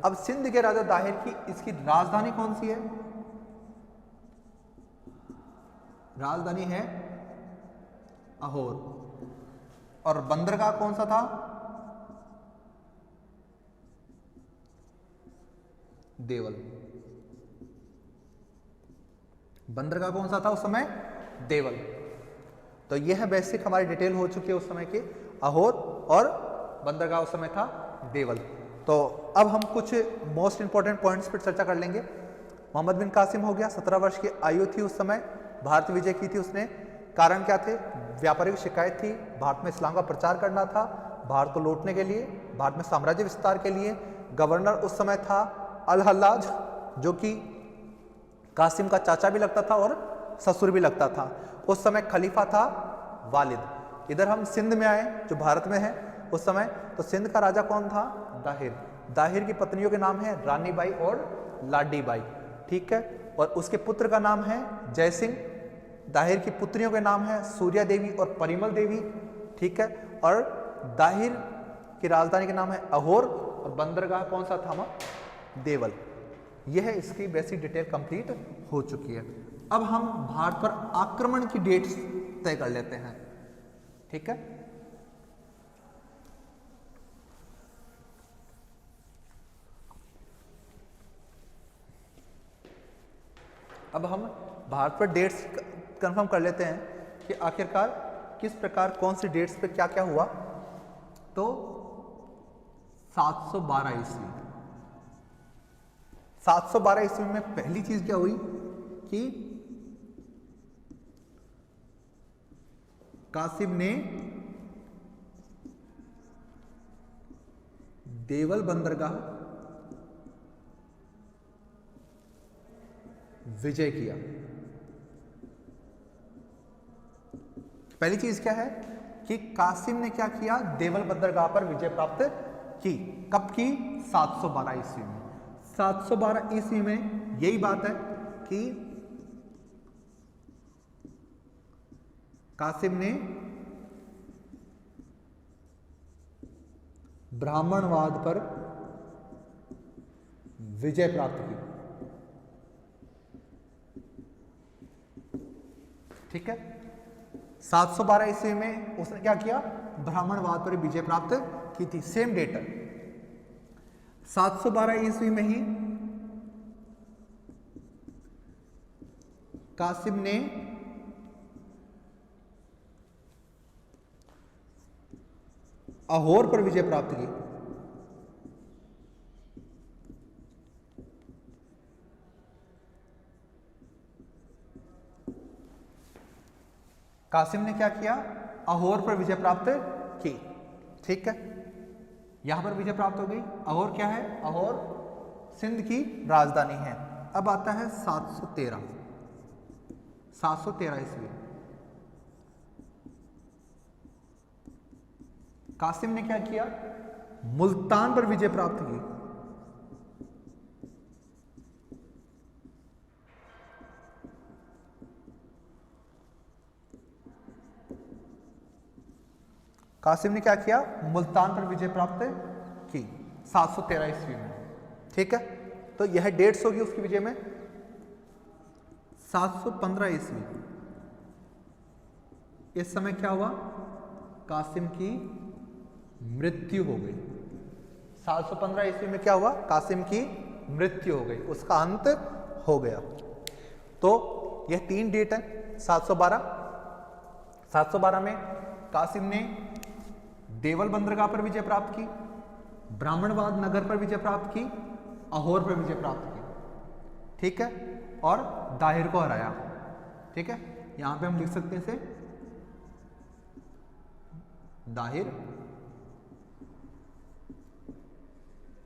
अब सिंध के राजा दाहिर की इसकी राजधानी कौन सी है? राजधानी है अहोर। और बंदरगाह कौन सा था? देवल। बंदरगाह कौन सा था उस समय? देवल। तो यह बेसिक हमारी डिटेल हो चुकी है उस समय की। अहोर और बंदरगाह उस समय था देवल। तो अब हम कुछ मोस्ट इंपॉर्टेंट पॉइंट्स पर चर्चा कर लेंगे। मोहम्मद बिन कासिम हो गया, 17 वर्ष की आयु थी उस समय, भारत विजय की थी उसने। कारण क्या थे? व्यापारिक शिकायत थी, भारत में इस्लाम का प्रचार करना था, भारत को लूटने के लिए, भारत में साम्राज्य विस्तार के लिए। गवर्नर उस समय था अल हल्लाज, जो कि कासिम का चाचा भी लगता था और ससुर भी लगता था। उस समय खलीफा था वालिद। इधर हम सिंध में आए जो भारत में है, उस समय। तो सिंध का राजा कौन था? दाहिर। दाहिर की पत्नियों के नाम है रानी बाई और लाडी बाई, ठीक है। और उसके पुत्र का नाम है जय सिंह। दाहिर की पुत्रियों के नाम है सूर्या देवी और परिमल देवी, ठीक है। और दाहिर की राजधानी का नाम है अहोर और बंदरगाह कौन सा था? देवल। यह है इसकी बेसिक डिटेल कंप्लीट हो चुकी है। अब हम भारत पर आक्रमण की डेट्स तय कर लेते हैं, ठीक है। अब हम भारत पर डेट्स कंफर्म कर लेते हैं कि आखिरकार किस प्रकार कौन सी डेट्स पे क्या क्या हुआ। तो 712 ईस्वी, 712 ईस्वी में पहली चीज क्या हुई कि कासिम ने देवल बंदरगाह विजय किया। पहली चीज क्या है कि कासिम ने क्या किया? देवल बंदरगाह पर विजय प्राप्त की। कब की? 712 ईस्वी में। 712 ईस्वी में यही बात है कि कासिम ने ब्राह्मणवाद पर विजय प्राप्त की, ठीक है। 712 ईस्वी में उसने क्या किया? ब्राह्मणवाद पर विजय प्राप्त की थी। सेम डेट है, 712 ईस्वी में ही कासिम ने अहोर पर विजय प्राप्त की। कासिम ने क्या किया? अहोर पर विजय प्राप्त की, ठीक है। यहां पर विजय प्राप्त हो गई। अहोर क्या है? अहोर सिंध की राजधानी है। अब आता है 713 ईस्वी। कासिम ने क्या किया? मुल्तान पर विजय प्राप्त की। कासिम ने क्या किया? मुल्तान पर विजय प्राप्त की 713 ईस्वी में, ठीक है। तो यह डेट्स होगी उसकी विजय में। 715 ईस्वी, इस समय क्या हुआ? कासिम की मृत्यु हो गई। 715 ईस्वी में क्या हुआ? कासिम की मृत्यु हो गई, उसका अंत हो गया। तो यह 3 डेट है। 712 में कासिम ने देवल बंदरगाह पर विजय प्राप्त की, ब्राह्मणवाद नगर पर विजय प्राप्त की, अहोर पर विजय प्राप्त की, ठीक है। और दाहिर को हराया, ठीक है। यहां पे हम लिख सकते हैं इसे दाहिर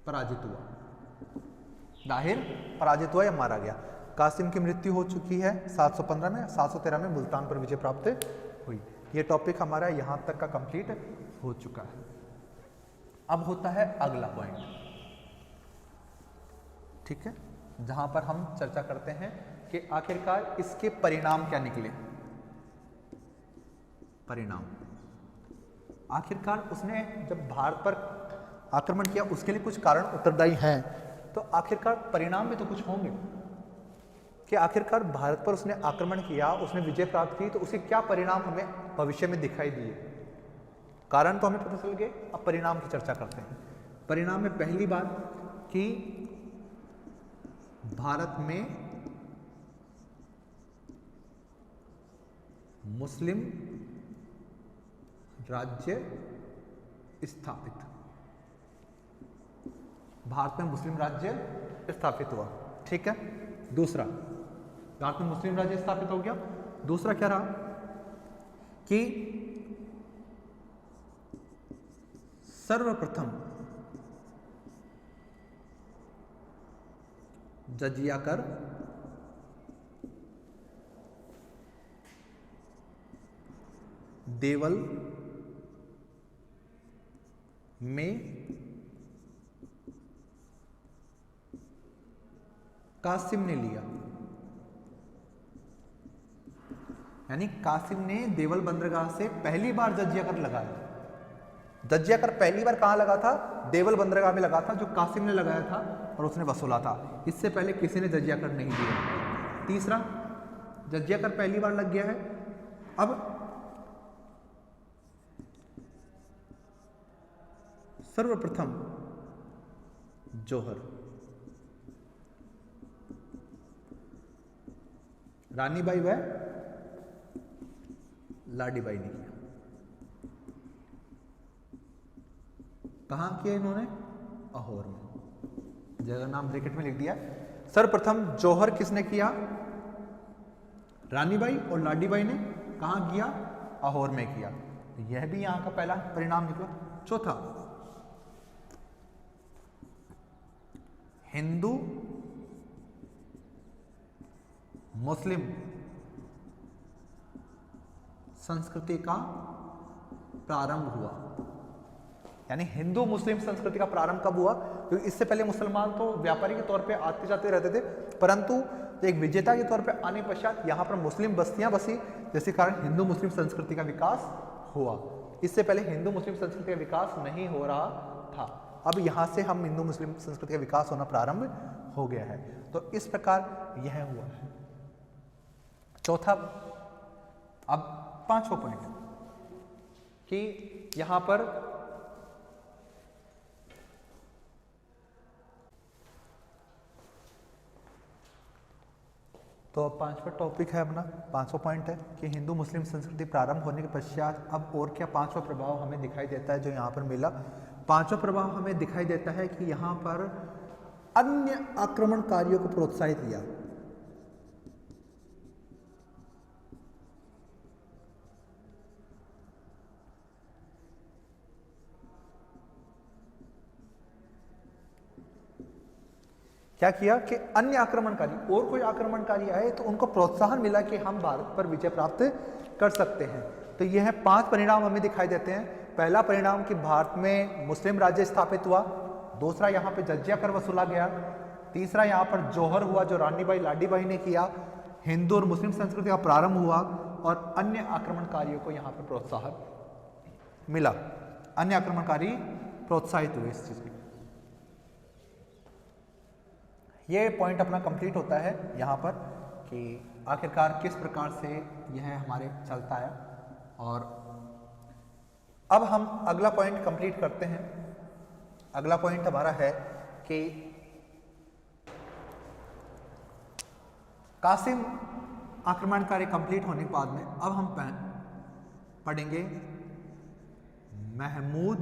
पराजित हुआ। दाहिर पराजित हुआ या मारा गया। कासिम की मृत्यु हो चुकी है 715 में। 713 में मुल्तान पर विजय प्राप्त हुई। ये टॉपिक हमारा यहां तक का कंप्लीट हो चुका है। अब होता है अगला पॉइंट, ठीक है, जहां पर हम चर्चा करते हैं कि आखिरकार इसके परिणाम क्या निकले। परिणाम, आखिरकार उसने जब भारत पर आक्रमण किया उसके लिए कुछ कारण उत्तरदायी हैं, तो आखिरकार परिणाम भी तो कुछ होंगे कि आखिरकार भारत पर उसने आक्रमण किया, उसने विजय प्राप्त की, तो उसके क्या परिणाम हमें भविष्य में दिखाई दिए। कारण तो हमें पता चल गए, अब परिणाम की चर्चा करते हैं। परिणाम में पहली बात कि भारत में मुस्लिम राज्य स्थापित, भारत में मुस्लिम राज्य स्थापित हुआ, ठीक है। दूसरा, भारत में मुस्लिम राज्य स्थापित हो गया। दूसरा क्या रहा कि सर्वप्रथम जजिया कर देवल में कासिम ने लिया। यानी कासिम ने देवल बंदरगाह से पहली बार जजिया कर लगाया। जजिया कर पहली बार कहां लगा था? देवल बंदरगाह में लगा था, जो कासिम ने लगाया था और उसने वसूला था। इससे पहले किसी ने जजिया कर नहीं दिया। तीसरा, जजिया कर पहली बार लग गया है। अब सर्वप्रथम जौहर, रानी बाई व लाडी बाई ने किया। कहां किया इन्होंने? अहोर में। जगह नाम ब्रैकेट में लिख दिया। सर्वप्रथम जौहर किसने किया? रानी बाई और लाडी बाई ने। कहां किया? अहोर में किया। यह भी यहां का पहला परिणाम निकला। चौथा, हिंदू मुस्लिम संस्कृति का प्रारंभ हुआ। यानी हिंदू मुस्लिम संस्कृति का प्रारंभ कब हुआ? क्योंकि इससे पहले मुसलमान तो व्यापारी के तौर पे आते जाते रहते थे, परंतु एक विजेता के तौर पे आने पश्चात यहाँ पर मुस्लिम बस्तियां बसी, जिसके कारण हिंदू मुस्लिम संस्कृति का विकास हुआ। इससे पहले हिंदू मुस्लिम संस्कृति का विकास नहीं हो रहा था। अब यहाँ से हम हिंदू मुस्लिम संस्कृति का विकास होना प्रारंभ हो गया है। तो इस प्रकार यह हुआ है। चौथा, अब पांचवा पॉइंट कि यहां पर तो अब पांचवा टॉपिक है अपना, पांचवा पॉइंट है कि हिंदू मुस्लिम संस्कृति प्रारंभ होने के पश्चात अब और क्या पांचवा प्रभाव हमें दिखाई देता है जो यहाँ पर मिला। पांचवा प्रभाव हमें दिखाई देता है कि यहाँ पर अन्य आक्रमणकारियों को प्रोत्साहित किया। क्या किया कि अन्य आक्रमणकारी और कोई आक्रमणकारी आए तो उनको प्रोत्साहन मिला कि हम भारत पर विजय प्राप्त कर सकते हैं। तो यह 5 परिणाम हमें दिखाई देते हैं। पहला परिणाम कि भारत में मुस्लिम राज्य स्थापित हुआ। दूसरा, यहाँ पे जजिया कर वसूला गया। तीसरा, यहाँ पर जौहर हुआ जो रानी बाई लाडी बाई ने किया। हिंदू और मुस्लिम संस्कृति का प्रारंभ हुआ और अन्य आक्रमणकारियों को यहाँ पर प्रोत्साहन मिला। अन्य आक्रमणकारी प्रोत्साहित हुए इस चीज में। ये पॉइंट अपना कंप्लीट होता है यहाँ पर कि आखिरकार किस प्रकार से यह हमारे चलता है। और अब हम अगला पॉइंट कंप्लीट करते हैं। अगला पॉइंट हमारा है कि कासिम आक्रमणकारी कंप्लीट होने के बाद में अब हम पढ़ेंगे महमूद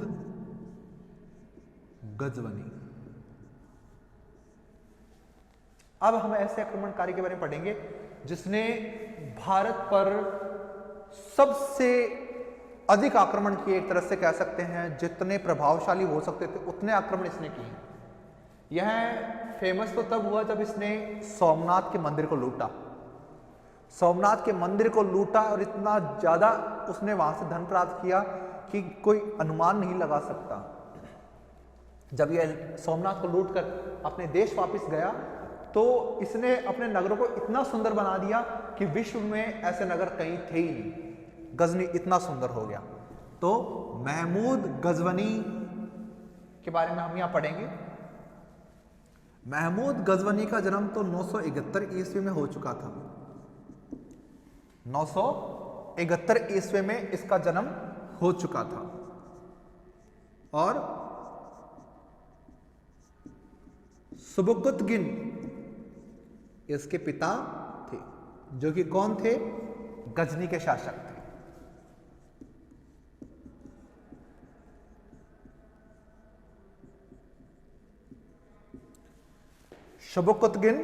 गजवनी। अब हम ऐसे आक्रमणकारी के बारे में पढ़ेंगे जिसने भारत पर सबसे अधिक आक्रमण किए। एक तरह से कह सकते हैं जितने प्रभावशाली हो सकते थे उतने आक्रमण इसने किए। यह फेमस तो तब हुआ जब इसने सोमनाथ के मंदिर को लूटा। सोमनाथ के मंदिर को लूटा और इतना ज्यादा उसने वहां से धन प्राप्त किया कि कोई अनुमान नहीं लगा सकता। जब यह सोमनाथ को लूटकर अपने देश वापस गया तो इसने अपने नगरों को इतना सुंदर बना दिया कि विश्व में ऐसे नगर कहीं थे ही नहीं। गजनी इतना सुंदर हो गया। तो महमूद गजवनी के बारे में हम यहां पढ़ेंगे। महमूद गजवनी का जन्म तो 971 ईस्वी में हो चुका था। 971 ईस्वी में इसका जन्म हो चुका था और सुबुकुतगिन इसके पिता थे, जो कि कौन थे? गजनी के शासक थे। शबुकुतगिन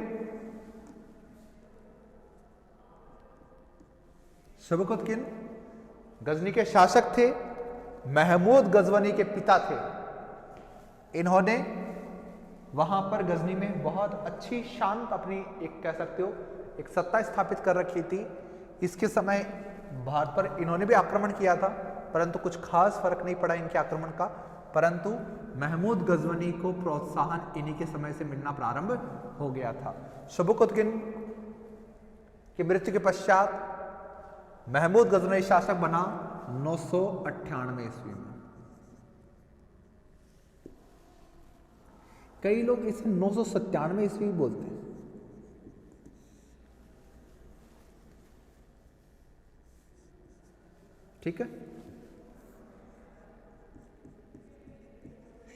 गजनी के शासक थे, महमूद गजवनी के पिता थे। इन्होंने वहां पर गजनी में बहुत अच्छी शांत अपनी एक कह सकते हो एक सत्ता स्थापित कर रखी थी। इसके समय भारत पर इन्होंने भी आक्रमण किया था, परंतु कुछ खास फर्क नहीं पड़ा इनके आक्रमण का। परंतु महमूद गजनवी को प्रोत्साहन इन्हीं के समय से मिलना प्रारंभ हो गया था। शबुकुद्दीन की मृत्यु के पश्चात महमूद गजनवी शासक बना 998 ईस्वी में। कई लोग इसे 997 ईस्वी बोलते हैं। ठीक है,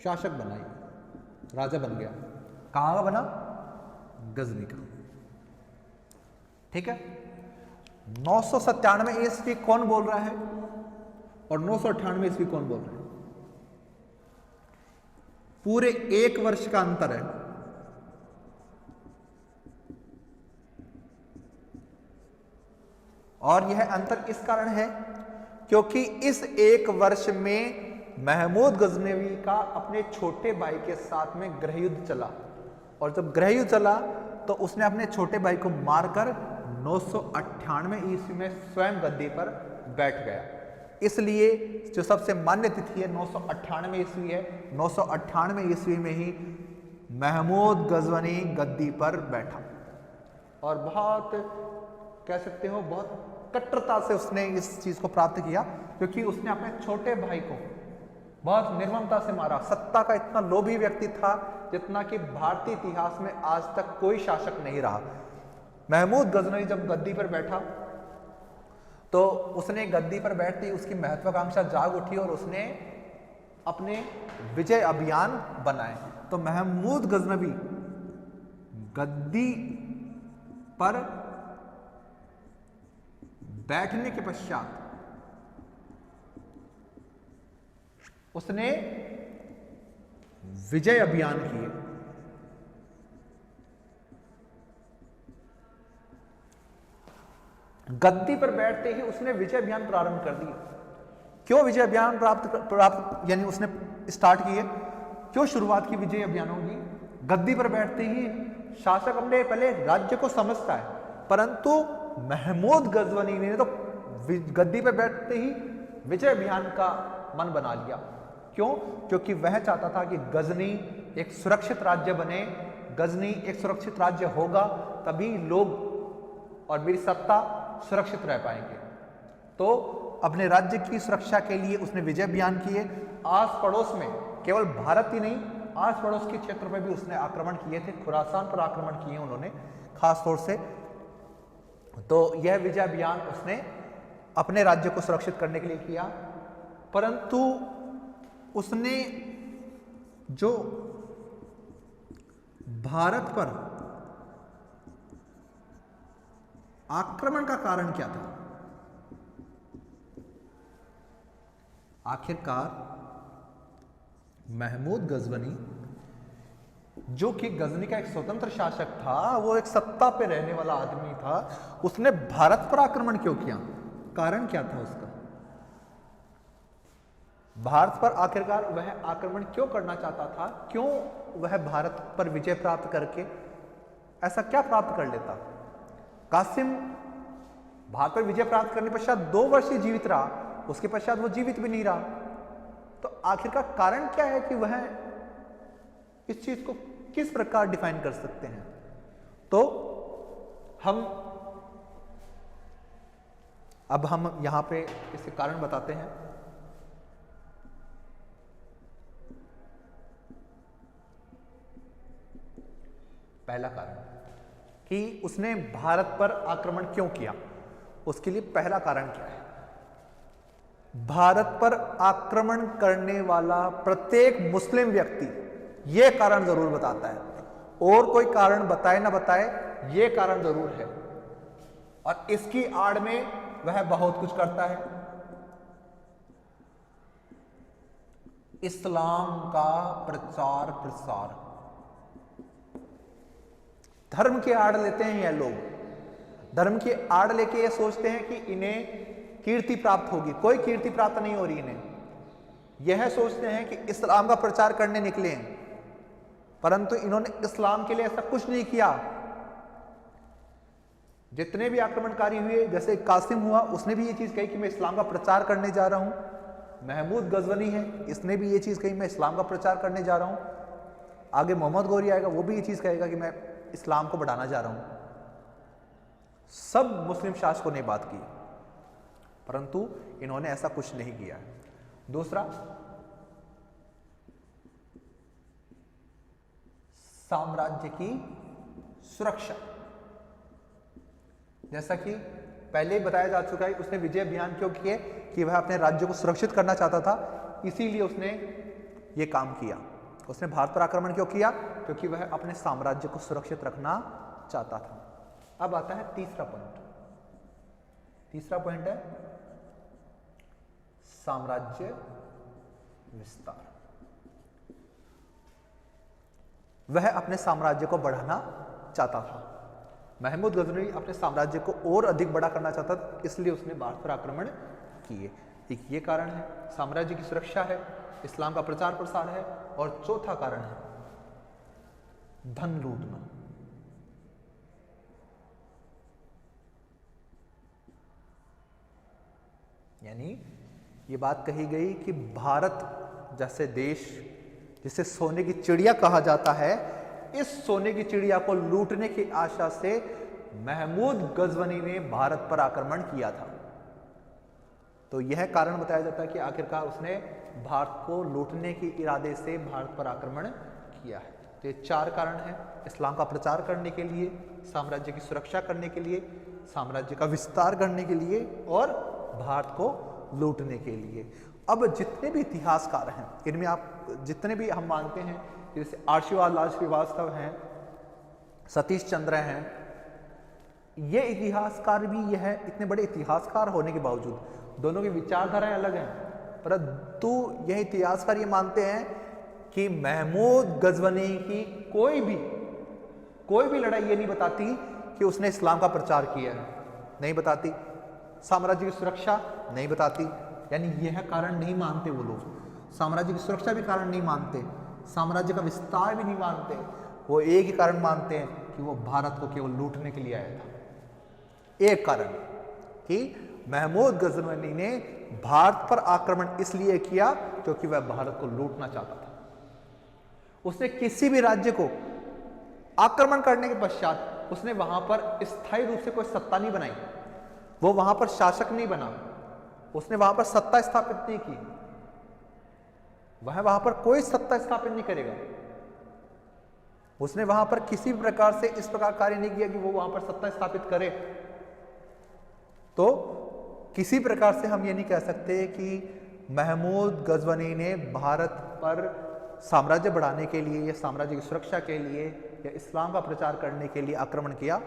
शासक बनाई, राजा बन गया। कहां का बना? गजनी का। ठीक है, 997 ईस्वी कौन बोल रहा है और 998 ईस्वी कौन बोल रहा है? पूरे 1 वर्ष का अंतर है। और यह अंतर इस कारण है क्योंकि इस 1 वर्ष में महमूद गजनवी का अपने छोटे भाई के साथ में गृह युद्ध चला, और जब गृह युद्ध चला तो उसने अपने छोटे भाई को मारकर 998 ईस्वी में स्वयं गद्दी पर बैठ गया। इसलिए जो सबसे मान्य तिथि है 998 ईस्वी है। 998 ईस्वी में ही महमूद गजनवी गद्दी पर बैठा, और बहुत कह सकते हो बहुत कट्टरता से उसने इस चीज को प्राप्त किया, क्योंकि उसने अपने छोटे भाई को बहुत निर्ममता से मारा। सत्ता का इतना लोभी व्यक्ति था जितना कि भारतीय इतिहास में आज तक कोई शासक नहीं रहा। महमूद गजनवी जब गद्दी पर बैठा तो उसने गद्दी पर बैठते ही उसकी महत्वाकांक्षा जाग उठी और उसने अपने विजय अभियान बनाए। तो महमूद गजनवी गद्दी पर बैठने के पश्चात उसने विजय अभियान किए। गद्दी पर बैठते ही उसने विजय अभियान प्रारंभ कर दिए। क्यों विजय अभियान प्राप्त यानी उसने स्टार्ट किए, क्यों शुरुआत की विजय अभियानों की? गद्दी पर बैठते ही शासक अपने पहले राज्य को समझता है, परंतु महमूद गजनवी ने तो गद्दी पर बैठते ही विजय अभियान का मन बना लिया। क्यों? क्योंकि वह चाहता था कि गजनी एक सुरक्षित राज्य बने। गजनी एक सुरक्षित राज्य होगा तभी लोग और मेरी सत्ता सुरक्षित रह पाएंगे। तो अपने राज्य की सुरक्षा के लिए उसने विजय अभियान किए। आस पड़ोस में केवल भारत ही नहीं, आस पड़ोस के क्षेत्र में भी उसने आक्रमण किए थे। खुरासान पर आक्रमण किए उन्होंने खास तौर से। तो यह विजय अभियान उसने अपने राज्य को सुरक्षित करने के लिए किया, परंतु उसने जो भारत पर आक्रमण का कारण क्या था? आखिरकार महमूद गजनवी, जो कि गजनी का एक स्वतंत्र शासक था, वो एक सत्ता पे रहने वाला आदमी था, उसने भारत पर आक्रमण क्यों किया? कारण क्या था उसका? भारत पर आखिरकार वह आक्रमण क्यों करना चाहता था? क्यों वह भारत पर विजय प्राप्त करके ऐसा क्या प्राप्त कर लेता? कासिम भारत पर विजय प्राप्त करने पश्चात 2 वर्ष ही जीवित रहा, उसके पश्चात वो जीवित भी नहीं रहा। तो आखिरकार कारण क्या है कि वह इस चीज को किस प्रकार डिफाइन कर सकते हैं? तो हम यहां पे इसके कारण बताते हैं। पहला कारण कि उसने भारत पर आक्रमण क्यों किया, उसके लिए पहला कारण क्या है? भारत पर आक्रमण करने वाला प्रत्येक मुस्लिम व्यक्ति यह कारण जरूर बताता है, और कोई कारण बताए ना बताए, यह कारण जरूर है, और इसकी आड़ में वह बहुत कुछ करता है। इस्लाम का प्रचार प्रसार, धर्म की आड़ लेते हैं यह लोग। धर्म की आड़ लेके ये सोचते हैं कि इन्हें कीर्ति प्राप्त होगी। कोई कीर्ति प्राप्त नहीं हो रही इन्हें। यह सोचते हैं कि इस्लाम का प्रचार करने निकले हैं, परंतु इन्होंने इस्लाम के लिए ऐसा कुछ नहीं किया। जितने भी आक्रमणकारी हुए, जैसे कासिम हुआ, उसने भी ये चीज कही कि मैं इस्लाम का प्रचार करने जा रहा हूं, महमूद गजवनी है, इसने भी ये चीज़ कही मैं इस्लाम का प्रचार करने जा रहा हूँ। आगे मोहम्मद गौरी आएगा, वो भी ये चीज़ कहेगा कि मैं इस्लाम को बढ़ाना जा रहा हूँ। सब मुस्लिम शासकों ने बात की, परंतु इन्होंने ऐसा कुछ नहीं किया। दूसरा, साम्राज्य की सुरक्षा। जैसा कि पहले ही बताया जा चुका है, उसने विजय अभियान क्यों किए कि वह अपने राज्य को सुरक्षित करना चाहता था, इसीलिए उसने ये काम किया। उसने भारत पर आक्रमण क्यों किया? क्योंकि वह अपने साम्राज्य को सुरक्षित रखना चाहता था। अब आता है तीसरा पॉइंट। तीसरा पॉइंट है साम्राज्य विस्तार। वह अपने साम्राज्य को बढ़ाना चाहता था। महमूद गजनवी अपने साम्राज्य को और अधिक बड़ा करना चाहता था, इसलिए उसने भारत पर आक्रमण किए। एक ये कारण है, साम्राज्य की सुरक्षा है, इस्लाम का प्रचार प्रसार है, और चौथा कारण है धन लूटना। यानी ये बात कही गई कि भारत जैसे देश, जिसे सोने की चिड़िया कहा जाता है, इस सोने की चिड़िया को लूटने की आशा से महमूद गजवनी ने भारत पर आक्रमण किया था। तो यह कारण बताया जाता है कि आखिरकार उसने भारत को लूटने के इरादे से भारत पर आक्रमण किया है। तो ये चार कारण हैं: इस्लाम का प्रचार करने के लिए, साम्राज्य की सुरक्षा करने के लिए, साम्राज्य का विस्तार करने के लिए, और भारत को लूटने के लिए। अब जितने भी इतिहासकार हैं, इनमें आप जितने भी हम मानते हैं, जैसे आशीर्वाद लाल श्रीवास्तव हैं, सतीश चंद्र हैं, ये इतिहासकार भी, यह इतने बड़े इतिहासकार होने के बावजूद दोनों की विचारधाराएं अलग हैं, परंतु यह इतिहासकार ये मानते हैं कि महमूद गजवनी की कोई भी लड़ाई ये नहीं बताती कि उसने इस्लाम का प्रचार किया है, नहीं बताती। साम्राज्य की सुरक्षा नहीं बताती, यानी यह कारण नहीं मानते वो लोग। साम्राज्य की सुरक्षा भी कारण नहीं मानते, साम्राज्य का विस्तार भी नहीं मानते। वो एक ही कारण मानते हैं कि वो भारत को केवल लूटने के लिए आया था। एक कारण कि महमूद गजनवी ने भारत पर आक्रमण इसलिए किया क्योंकि वह भारत को लूटना चाहता था। उसने किसी भी राज्य को आक्रमण करने के पश्चात उसने वहां पर स्थायी रूप से कोई सत्ता नहीं बनाई, वो वहां पर शासक नहीं बना, उसने वहां पर सत्ता स्थापित नहीं की, वह वहां पर कोई सत्ता स्थापित नहीं करेगा। उसने वहां पर किसी भी प्रकार से इस प्रकार कार्य नहीं किया कि वो वहां पर सत्ता स्थापित करे। तो किसी प्रकार से हम ये नहीं कह सकते कि महमूद गजनवी ने भारत पर साम्राज्य बढ़ाने के लिए या साम्राज्य की सुरक्षा के लिए या इस्लाम का प्रचार करने के लिए आक्रमण किया।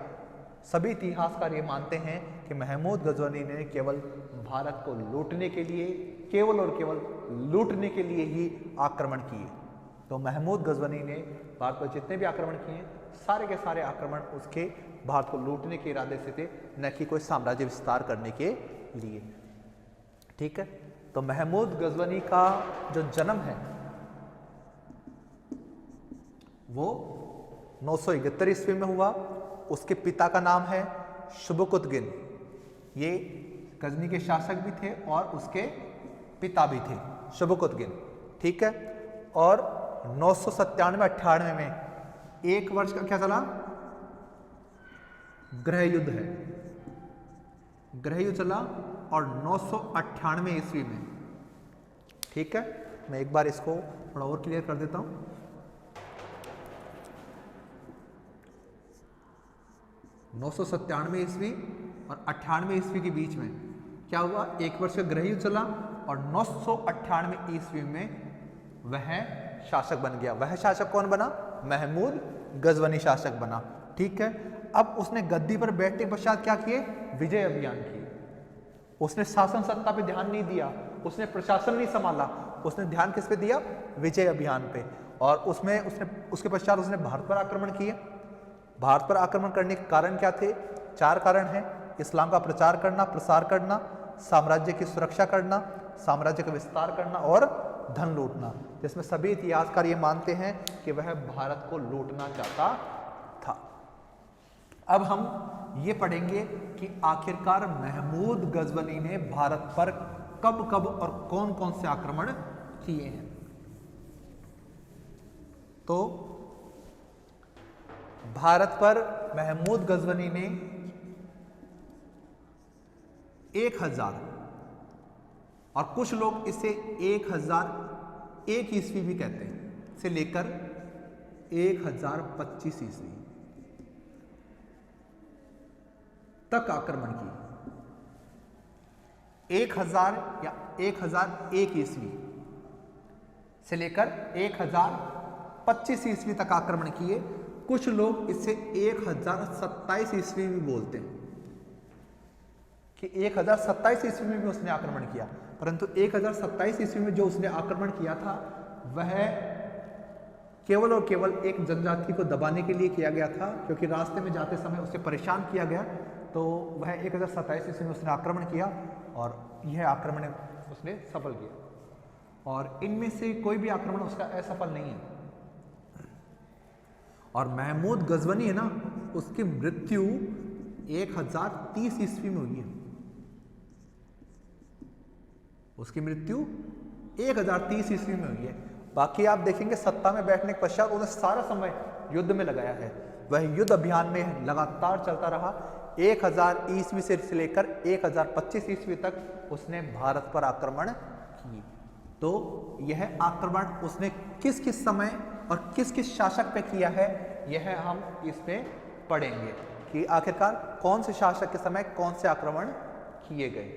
सभी इतिहासकार ये मानते हैं कि महमूद गजनवी ने केवल भारत को लूटने के लिए, केवल और केवल लूटने के लिए ही आक्रमण किए। तो महमूद गजनवी ने भारत पर जितने भी आक्रमण किए, सारे के सारे आक्रमण उसके भारत को लूटने के इरादे से थे, न कि कोई साम्राज्य विस्तार करने के लिए। ठीक है, तो महमूद गजनवी का जो जन्म है वो 971 ईस्वी में हुआ। उसके पिता का नाम है शुबकुतगिन। ये गजनी के शासक भी थे और उसके पिता भी थे, शुबकुतगिन। ठीक है, और 997-98 में एक वर्ष का क्या चला, गृह युद्ध है, गृह युद्ध चला, और 998 ईस्वी में, ठीक है, मैं एक बार इसको थोड़ा और क्लियर कर देता हूं। 997 ईस्वी और 98 ईस्वी के बीच में क्या हुआ, एक वर्ष का गृह युद्ध चला, और 998 ईस्वी में वह शासक बन गया। वह शासक कौन बना? महमूद गजनवी शासक बना। ठीक है, अब उसने गद्दी पर बैठने के पश्चात क्या किए? विजय अभियान किए। उसने शासन सत्ता पे ध्यान नहीं दिया, उसने प्रशासन नहीं संभाला, उसने ध्यान किस पे दिया? विजय अभियान पे। और उसमें उसके पश्चात उसने भारत पर आक्रमण किए। भारत पर आक्रमण करने के कारण क्या थे? 4 कारण हैं: इस्लाम का प्रचार करना, प्रसार करना, साम्राज्य की सुरक्षा करना, साम्राज्य का विस्तार करना और धन लूटना। जिसमें सभी इतिहासकार ये मानते हैं कि वह भारत को लूटना चाहता था। अब हम ये पढ़ेंगे कि आखिरकार महमूद गजनवी ने भारत पर कब कब और कौन कौन से आक्रमण किए हैं। तो भारत पर महमूद गजनवी ने 1000 और कुछ लोग इसे 1001 ईस्वी भी कहते हैं से लेकर 1025 ईस्वी तक आक्रमण किए। 1000 या 1001 ईस्वी से लेकर 1025 ईस्वी तक आक्रमण किए। कुछ लोग इसे 1027 ईस्वी भी बोलते हैं कि 1027 ईस्वी में भी उसने आक्रमण किया, परंतु 1027 ईस्वी में जो उसने आक्रमण किया था वह केवल और केवल एक जनजाति को दबाने के लिए किया गया था, क्योंकि रास्ते में जाते समय उसे परेशान किया गया। तो वह 1027 ईस्वी में उसने आक्रमण किया और यह आक्रमण उसने सफल किया, और इनमें से कोई भी आक्रमण उसका असफल नहीं है। और महमूद गजनवी है ना, उसकी मृत्यु 1030 ईस्वी में हुई है। उसकी मृत्यु 1030 ईस्वी में हुई है। बाकी आप देखेंगे सत्ता में बैठने के पश्चात उन्हें सारा समय युद्ध में लगाया है। वह युद्ध अभियान में लगातार चलता रहा। 1000 ईस्वी से लेकर 1025 ईस्वी तक उसने भारत पर आक्रमण किए। तो यह आक्रमण उसने किस किस समय और किस किस शासक पे किया है, यह हम इसमें पढ़ेंगे कि आखिरकार कौन से शासक के समय कौन से आक्रमण किए गए।